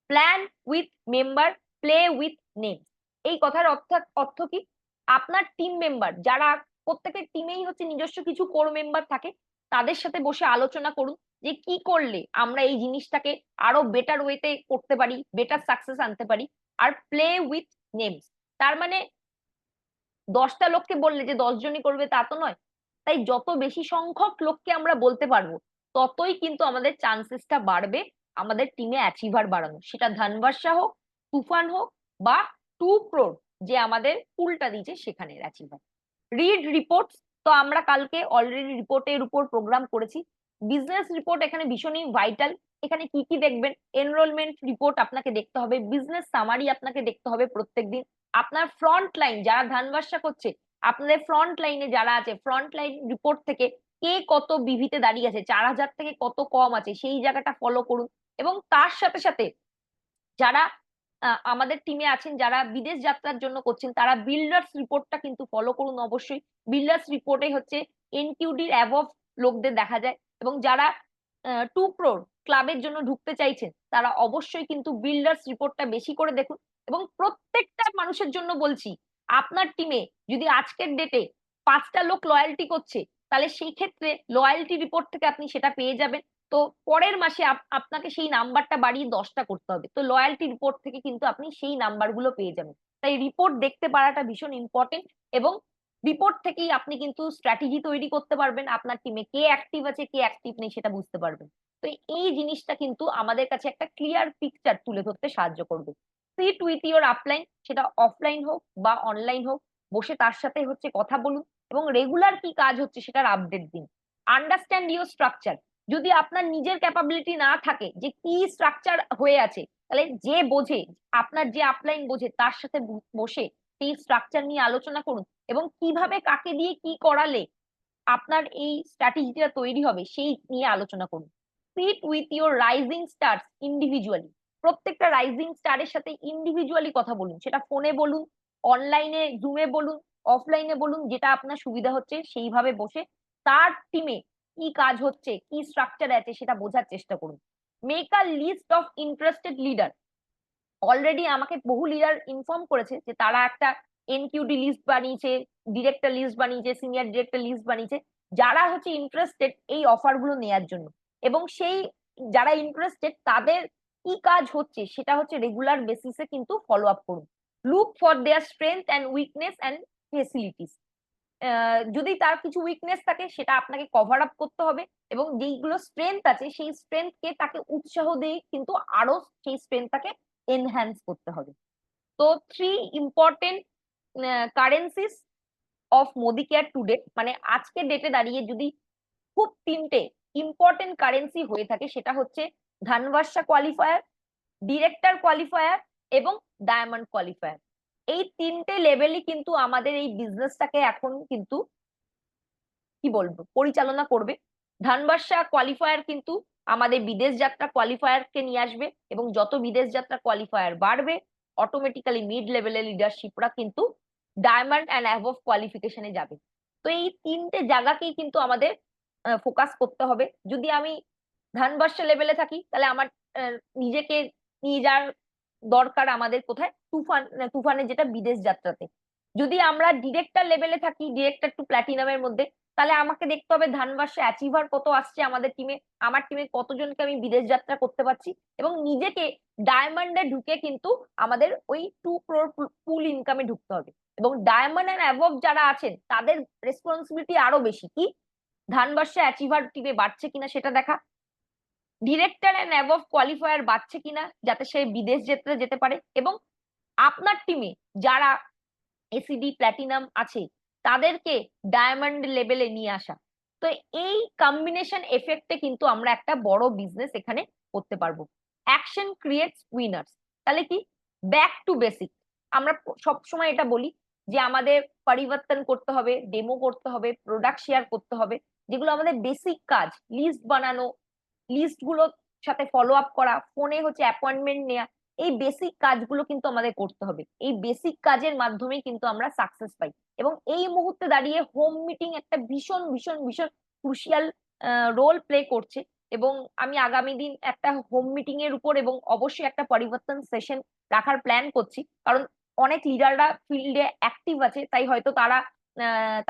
Plan with member, play with name. এই কথার অর্থ অর্থ কি? আপনার টিম মেম্বার যারা, প্রত্যেকের টিমেই হচ্ছে নিজস্ব কিছু কোর মেম্বার থাকে, তাদের সাথে বসে আলোচনা করুন যে কি করলে আমরা এই জিনিসটাকে আরো বেটার ওয়েতে করতে পারি, বেটার সাকসেস আনতে পারি। আর প্লে উইথ নেমস, তার মানে 10টা লোককে বললে যে 10 জনই করবে তা তো নয়। তাই যত বেশি সংখ্যক লোককে আমরা বলতে পারবো, ততই কিন্তু আমাদের চান্সেসটা বাড়বে আমাদের টিমে অ্যাচিভার বাড়ানো। সেটা ধানবাসা হোক, তুফান হোক, বা 2 crore যে আমাদের পুলটা দিয়েছে সেখানে অ্যাচিভার। রিড রিপোর্টস, তো আমরা কালকে অলরেডি রিপোর্টের উপর প্রোগ্রাম করেছি। বিজনেস রিপোর্ট এখানে ভীষণই ভাইটাল। এখানে কি কি দেখবেন? এনরোলমেন্ট রিপোর্ট আপনাকে দেখতে হবে, বিজনেস সামারি আপনাকে দেখতে হবে প্রত্যেকদিন। আপনার ফ্রন্ট লাইন যারা ধান ব্যবসা করছে আপনাদের ফ্রন্ট লাইনে যারা আছে, ফ্রন্ট লাইন রিপোর্ট থেকে কে কত বিভিতে দাঁড়িয়ে আছে, 4,000 থেকে কত কম আছে, সেই জায়গাটা ফলো করুন। এবং তার সাথে সাথে যারা আমাদের টিমে আছেন, যারা বিদেশ যাত্রার জন্য করছেন, তারা বিল্ডার্স রিপোর্টটা কিন্তু ফলো করুন অবশ্যই। বিল্ডার্স রিপোর্টে হচ্ছে এনকিউডির অ্যাবভ লোকদের দেখা যায়। এবং যারা 2 crore ক্লাবের জন্য ঢুকতে চাইছেন, তারা অবশ্যই কিন্তু বিল্ডার্স রিপোর্টটা বেশি করে দেখুন। এবং প্রত্যেকটা মানুষের জন্য বলছি, আপনার টিমে যদি আজকের ডেটে 5টা লোক লয়্যালটি করছে, তাহলে সেই ক্ষেত্রে লয়্যালটি রিপোর্ট থেকে আপনি সেটা পেয়ে যাবেন। তো পরের মাসে আপনাকে সেই নাম্বারটা বাড়িয়ে 10টা করতে হবে, তো লয়্যালটি রিপোর্ট থেকে কিন্তু আপনি সেই নাম্বারগুলো পেয়ে যাবেন। তাই রিপোর্ট দেখতে পারাটা ভীষণ ইম্পর্টেন্ট। এবং রিপোর্ট থেকেই আপনি কিন্তু স্ট্র্যাটেজি তৈরি করতে পারবেন, আপনার টিমে কে অ্যাক্টিভ আছে কে অ্যাক্টিভ নেই সেটা বুঝতে পারবেন। তো এই জিনিসটা কিন্তু আমাদের কাছে একটা ক্লিয়ার পিকচার তুলে ধরতে সাহায্য করবে। সিট উইথ ইওর আপলাইন, সেটা অফলাইন হোক বা অনলাইন হোক, বসে তার সাথে হচ্ছে কথা বলুন এবং রেগুলার কি কাজ হচ্ছে সেটার আপডেট দিন। Understand your structure. যদি আপনার নিজের ক্যাপাবিলিটি না থাকে যে কি স্ট্রাকচার হয়ে আছে, তাহলে যে বোঝে, আপনার যে আপলাইন বোঝে, তার সাথে বসে সেই স্ট্রাকচার নিয়ে আলোচনা করুন এবং কিভাবে কাকে দিয়ে কি করালে আপনার এই স্ট্র্যাটেজিটা তৈরি হবে সেই নিয়ে আলোচনা করুন। Sit with your rising stars individually. প্রত্যেকটা রাইজিং স্টারের সাথে ইন্ডিভিজুয়ালি কথা বলুন, সেটা ফোনে বলুন, অনলাইনে জুমে বলুন, অফলাইনে বলুন, যেটা আপনার সুবিধা হচ্ছে সেইভাবে বসে তার টিমে কি কাজ হচ্ছে, কি স্ট্রাকচার আছে সেটা বোঝার চেষ্টা করুন। Make a list of interested leader. Already আমাকে বহু লিডার ইনফর্ম করেছে যে তারা একটা এনকিউডি লিস্ট বানিয়েছে, ডিরেক্টর লিস্ট বানিয়েছে, সিনিয়র ডিরেক্টর লিস্ট বানিয়েছে, যারা হচ্ছে ইন্টারেস্টেড এই অফার গুলো নেওয়ার জন্য। এবং সেই যারা ইন্টারেস্টেড তাদের কি কাজ হচ্ছে সেটা হচ্ছে রেগুলার বেসিসে কিন্তু ফলো আপ করুন। Look for their strength and weakness and facilities. যদি তার কিছু উইকনেস থাকে সেটা আপনাকে কভার আপ করতে হবে, এবং যেইগুলো স্ট্রেংথ আছে সেই স্ট্রেংথকে তাকে উৎসাহ দিয়ে কিন্তু আরো সেই স্ট্রেংথটাকে এনহ্যান্স করতে হবে। তো 3 important currencies of Modi care today, মানে আজকের ডেটে দাঁড়িয়ে যদি খুব 3টে ইম্পর্টেন্ট কারেন্সি হয়ে থাকে, সেটা হচ্ছে ধানবার্ষা কোয়ালিফায়ার, ডিরেক্টর কোয়ালিফায়ার এবং ডায়মন্ড কোয়ালিফায়ার। এই 3টে লেভেলই কিন্তু আমাদের এই বিজনেসটাকে এখন কিন্তু কি বলবো পরিচালনা করবে। ধানবার্ষা কোয়ালিফায়ার কিন্তু আমাদের বিদেশ যাত্রা কোয়ালিফায়ারকে নিয়ে আসবে, এবং যত বিদেশ যাত্রা কোয়ালিফায়ার বাড়বে, অটোমেটিক্যালি মিড লেভেলের লিডারশিপরা কিন্তু ডায়মন্ড অ্যান্ড অ্যাবভ কোয়ালিফিকেশনে যাবে। তো এই 3টে জায়গাকেই কিন্তু আমাদের ফোকাস করতে হবে। যদি আমি ধানবার্ষা লেভেলে থাকি, তাহলে আমার নিজেকে নিয়ে যাওয়ার দরকার আমাদের কোথায়, তুফানে, যেটা বিদেশ যাত্রাতে। যদি আমরা ডিরেক্টর লেভেলে থাকি, ডিরেক্টর টু প্ল্যাটিনামের মধ্যে, তাহলে আমাকে দেখতে হবে ধানবার্ষে অ্যাচিভার কত আসছে আমাদের টিমে, আমার টিমে কতজনকে আমি বিদেশ যাত্রা করতে পারছি, এবং নিজেকে ডায়মন্ডে ঢুকে কিন্তু আমাদের ওই 2 crore পুল ইনকামে ঢুকতে হবে। এবং ডায়মন্ড এন্ড অ্যাবভ যারা আছেন তাদের রেসপন্সিবিলিটি আরো বেশি, কি ধানবার্ষে অ্যাচিভার টিমে বাড়ছে কিনা সেটা দেখা, ডিরেক্টর এন্ড অ্যাবভ কোয়ালিফায়ার বাড়ছে কিনা যাতে সে বিদেশ যেতে পারে, এবং আপনার টিমে যারা এসিডি প্ল্যাটিনাম আছে তাদেরকে ডায়মন্ড লেভেলে নিয়ে আসা। তো এই কম্বিনেশন এফেক্টে কিন্তু আমরা একটা বড় বিজনেস এখানে করতে পারবো। Action creates winners. তাহলে কি, ব্যাক টু বেসিক। আমরা সব সময় এটা বলি যে আমাদের পরিবর্তন করতে হবে, ডেমো করতে হবে, প্রোডাক্ট শেয়ার করতে হবে, যেগুলো আমাদের বেসিক কাজ, লিস্ট বানানো, লিস্ট গুলোর সাথে ফলো আপ করা, ফোনে হচ্ছে অ্যাপয়েন্টমেন্ট নেওয়া, এই বেসিক কাজগুলো কিন্তু আমাদের করতে হবে। এই বেসিক কাজের মাধ্যমেই কিন্তু আমরা সাকসেস পাই। এবং এই মুহূর্তে দাঁড়িয়ে হোম মিটিং একটা ভীষণ ভীষণ ভীষণ ক্রুশিয়াল রোল প্লে করছে। এবং আমি আগামী দিন একটা হোম মিটিং এর উপর এবং অবশ্যই একটা পরিবর্তন সেশন রাখার প্ল্যান করছি, কারণ অনেক লিডাররা ফিল্ডে অ্যাক্টিভ আছে, তাই হয়তো তারা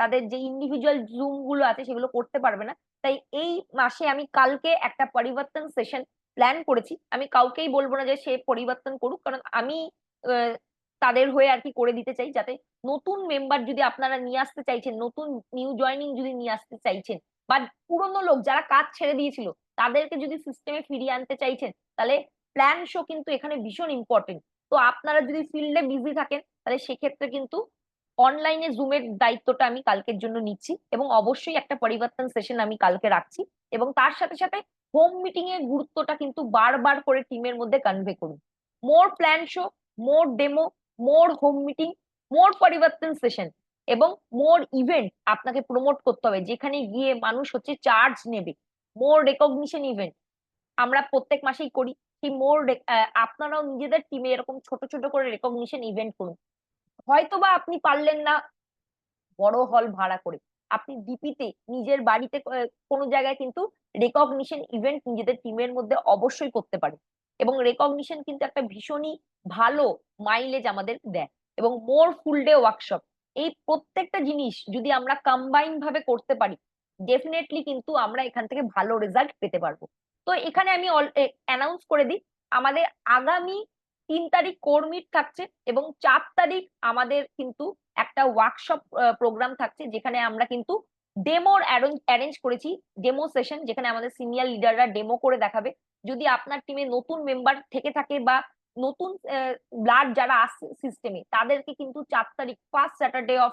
তাদের যে ইন্ডিভিজুয়াল জুম গুলো আছে সেগুলো করতে পারবে না। তাই এই মাসে আমি কালকে একটা পরিবর্তন সেশন প্ল্যান করেছি। আমি কাউকেই বলবো না যে সে পরিবর্তন করুক, কারণ আমি তাদের হয়ে আর কি করে দিতে চাই, যাতে নতুন মেম্বার যদি আপনারা নিয়ে আসতে চাইছেন, নতুন নিউ জয়নিং যদি নিয়ে আসতে চাইছেন, বা পুরনো লোক যারা কাজ ছেড়ে দিয়েছিল তাদেরকে যদি সিস্টেমে ফিরিয়ে আনতে চাইছেন, তাহলে প্ল্যান শো কিন্তু এখানে ভীষণ ইম্পর্টেন্ট। তো আপনারা যদি ফিল্ডে বিজি থাকেন, তাহলে সেক্ষেত্রে কিন্তু অনলাইনে জুমের দায়িত্বটা আমি কালকের জন্য নিচ্ছি, এবং অবশ্যই একটা পরিবর্তন সেশন আমি কালকে রাখছি। এবং তার সাথে সাথে হোম মিটিং এর গুরুত্বটা কিন্তু বারবার করে টিমের মধ্যে কনভে করুন। মোর প্ল্যান শো, মোর ডেমো, মোর হোম মিটিং, মোর পরিবর্তন সেশন, এবং মোর ইভেন্ট আপনাকে প্রমোট করতে হবে, যেখানে গিয়ে মানুষ হচ্ছে চার্জ নেবে। মোর রেকগনিশন ইভেন্ট আমরা প্রত্যেক মাসেই করি। সেই মোর আপনারাও নিজেদের টিমে এরকম ছোট ছোট করে রেকগনিশন ইভেন্ট করুন। হয়তোবা আপনি পারলেন না বড় হল ভাড়া করে, আপনি ডিপিতে নিজের বাড়িতে কোনো জায়গায় কিন্তু রেকগনিশন ইভেন্ট নিজেদের টিমের মধ্যে অবশ্যই করতে পারে। এবং রেকগনিশন কিন্তু একটা ভীষণই ভালো মাইলেজ আমাদের দেয়। এবং মোর ফুল ডে ওয়ার্কশপ, এই প্রত্যেকটা জিনিস যদি আমরা কম্বাইন ভাবে করতে পারি, ডেফিনেটলি কিন্তু আমরা এখান থেকে ভালো রেজাল্ট পেতে পারবো। তো এখানে আমি অ্যানাউন্স করে দিই, আমাদের আগামী 3 তারিখ কোর মিট থাকছে এবং 4 তারিখ আমাদের কিন্তু একটা ওয়ার্কশপ প্রোগ্রাম থাকছে, যেখানে আমরা কিন্তু ডেমোর অ্যারেঞ্জ করেছি, ডেমো সেশন, যেখানে আমাদের সিনিয়র লিডাররা ডেমো করে দেখাবে। যদি আপনার টিমে নতুন মেম্বার থেকে থাকে বা নতুন ব্লাড যারা আসছে সিস্টেমে, তাদেরকে কিন্তু 4 তারিখ ফার্স্ট স্যাটারডে অফ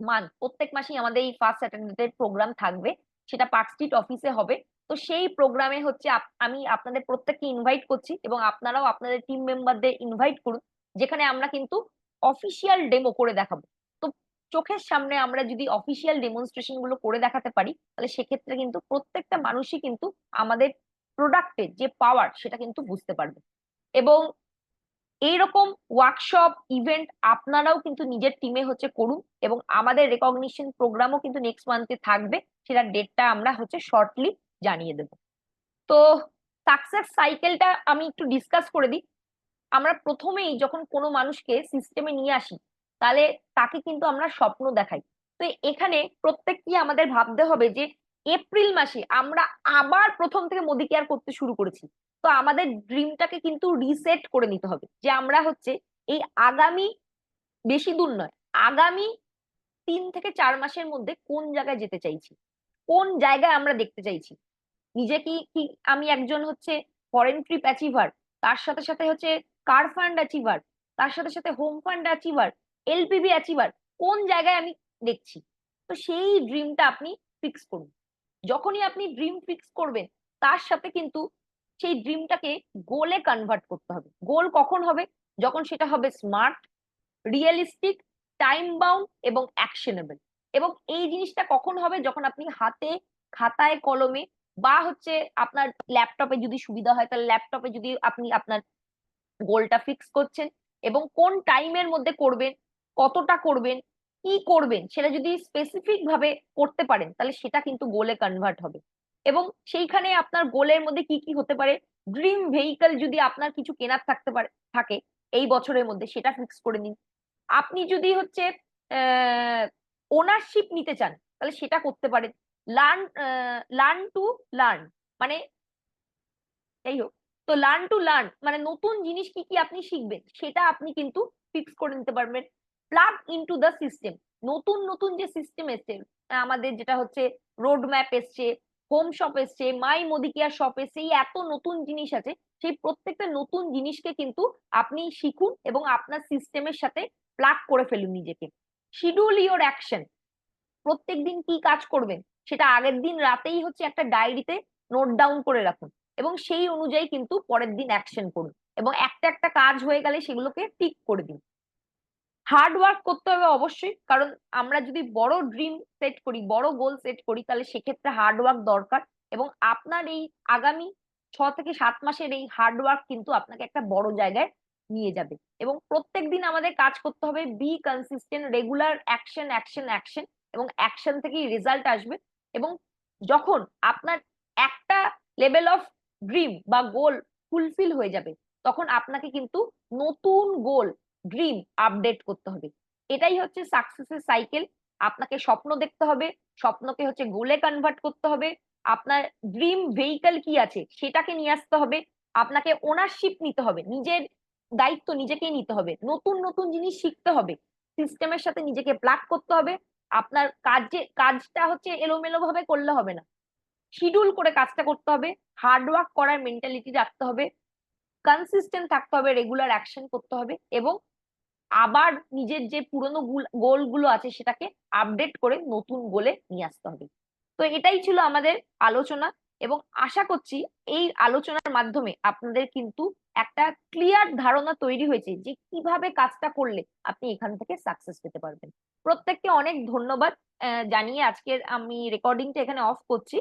মান্থ, প্রত্যেক মাসেই আমাদের এই ফার্স্ট স্যাটারডে প্রোগ্রাম থাকবে, সেটা পার্ক স্ট্রিট অফিসে হবে। তো সেই প্রোগ্রামে হচ্ছে আমি আপনাদের প্রত্যেককে ইনভাইট করছি এবং আপনারাও আপনাদের টিম মেম্বারদের ইনভাইট করুন, যেখানে আমরা কিন্তু অফিসিয়াল ডেমো করে দেখাবো। তো চোখের সামনে আমরা যদি অফিসিয়াল ডেমনস্ট্রেশন গুলো করে দেখাতে পারি, তাহলে সেক্ষেত্রে কিন্তু প্রত্যেকটা মানুষই কিন্তু আমাদের প্রোডাক্টের যে পাওয়ার সেটা কিন্তু বুঝতে পারবে। এবং এইরকম ওয়ার্কশপ ইভেন্ট আপনারাও কিন্তু নিজের টিমে হচ্ছে করুন। এবং আমাদের রেকগনিশন প্রোগ্রামও কিন্তু নেক্সট মান্থে থাকবে, সেটার ডেটটা আমরা হচ্ছে শর্টলি জানিয়ে দেব। তো সাকসেস সাইকেলটা আমি একটু ডিসকাস করে দিই। আমরা প্রথমেই যখন কোনো মানুষকে সিস্টেমে নিয়ে আসি, তাহলে তাকে কিন্তু আমরা স্বপ্ন দেখাই। তো এখানে প্রত্যেককে আমাদের ভাবতে হবে যে এপ্রিল মাসে আমরা আবার প্রথম থেকে মোদি কেয়ার করতে শুরু করেছি। তো আমাদের ড্রিমটাকে কিন্তু রিসেট করে নিতে হবে, যে আমরা হচ্ছে এই আগামী, বেশি দূর নয়, আগামী 3 থেকে 4 মাসের মধ্যে কোন জায়গায় যেতে চাইছি, কোন জায়গায় আমরা দেখতে চাইছি নিজে। কি কি আমি একজন হচ্ছে ফরেন ট্রিপ অ্যাচিভার, তার সাথে সাথে হচ্ছে কার ফান্ড অ্যাচিভার, তার সাথে সাথে হোম ফান্ড অ্যাচিভার, এলপিভি অ্যাচিভার, কোন জায়গায় আমি দেখছি। তো সেই ড্রিমটা আপনি ফিক্স করুন। যখনই আপনি ড্রিম ফিক্স করবেন, তার সাথে কিন্তু সেই ড্রিমটাকে গোলে কনভার্ট করতে হবে। গোল কখন হবে? যখন সেটা হবে স্মার্ট, রিয়েলিস্টিক, টাইম বাউন্ড এবং অ্যাকশনেবল। এবং এই জিনিসটা কখন হবে? যখন আপনি হাতে খাতায় কলমে বা হচ্ছে আপনার ল্যাপটপে যদি সুবিধা হয়, তাহলে ল্যাপটপে যদি আপনি আপনার গোলটা ফিক্স করছেন এবং কোন টাইমের মধ্যে করবেন, কতটা করবেন, কি করবেন, সেটা যদি স্পেসিফিক ভাবে করতে পারেন, তাহলে সেটা কিন্তু গোলে কনভার্ট হবে। এবং সেইখানে আপনার গোলের মধ্যে কি কি হতে পারে, ড্রিম ভেহিকল যদি আপনার কিছু কেনার থাকতে পারে থাকে এই বছরের মধ্যে, সেটা ফিক্স করে নিন। আপনি যদি হচ্ছে ওনারশিপ নিতে চান, তাহলে সেটা করতে পারেন। লার্ন লার্ন টু লার্ন, মানে যাই হোক, তো লার্ন টু লার্ন মানে নতুন জিনিস কি কি আপনি শিখবেন, সেটা আপনি কিন্তু ফিক্স করে নিতে পারবেন। প্লাগ ইনটু দ্য সিস্টেম, নতুন নতুন যে সিস্টেম এসছে আমাদের, যেটা হচ্ছে রোড ম্যাপ এসছে, হোম শপ এসছে, মাই মোদি কেয়ার শপ এসছে, এই এত নতুন জিনিস আছে, সেই প্রত্যেকটা নতুন জিনিসকে কিন্তু আপনি শিখুন এবং আপনার সিস্টেমের সাথে প্লাগ করে ফেলুন নিজেকে। শিডিউল ইওর অ্যাকশন, প্রত্যেকদিন কি কাজ করবেন সেটা আগের দিন রাতেই হচ্ছে একটা ডায়েরিতে নোট ডাউন করে রাখুন এবং সেই অনুযায়ী কিন্তু পরের দিন অ্যাকশন করুন। এবং একটা একটা কাজ হয়ে গেলে সেগুলোকে টিক করে দিন। হার্ড ওয়ার্ক করতে হবে অবশ্যই, কারণ আমরা যদি বড় ড্রিম সেট করি, বড় গোল সেট করি, তাহলে সেক্ষেত্রে হার্ড ওয়ার্ক দরকার। এবং আপনার এই আগামী 6 থেকে 7 মাসের এই হার্ড ওয়ার্ক কিন্তু আপনাকে একটা বড় জায়গায় নিয়ে যাবে। এবং প্রত্যেক দিন আমাদের কাজ করতে হবে, B consistent, regular action action action, এবং অ্যাকশন থেকেই রেজাল্ট আসবে। এবং যখন আপনার একটা লেভেল অফ ড্রিম বা গোল ফুলফিল হয়ে যাবে, তখন আপনাকে কিন্তু নতুন গোল, ড্রিম আপডেট করতে হবে। এটাই হচ্ছে সাকসেসের সাইকেল। আপনাকে স্বপ্ন দেখতে হবে, স্বপ্নকে হচ্ছে গোলে কনভার্ট করতে হবে, আপনার ড্রিম ভেহিকল কি আছে সেটাকে নিয়ে আসতে হবে, আপনাকে ওনারশিপ নিতে হবে, নিজের দায়িত্ব নিজেকেই নিতে হবে, নতুন নতুন জিনিস শিখতে হবে, সিস্টেমের সাথে নিজেকে প্লাগ করতে হবে। আপনার কাজটা হচ্ছে এলোমেলো ভাবে করলে হবে না, শিডিউল করে কাজটা করতে হবে, হার্ড ওয়ার্ক করার মেন্টালিটি রাখতে হবে, কনসিস্টেন্ট থাকতে হবে, রেগুলার অ্যাকশন করতে হবে, এবং আবার নিজের যে পুরোনো গোল গুলো আছে সেটাকে আপডেট করে নতুন গোলে নিয়ে আসতে হবে। তো এটাই ছিল আমাদের আলোচনা। এবং আশা করছি এই আলোচনার মাধ্যমে আপনাদের কিন্তু একটা ক্লিয়ার ধারণা তৈরি হয়েছে যে কিভাবে কাজটা করলে আপনি এখান থেকে সাকসেস পেতে পারবেন। প্রত্যেককে অনেক ধন্যবাদ জানিয়ে আজকের আমি রেকর্ডিংটা এখানে অফ করছি।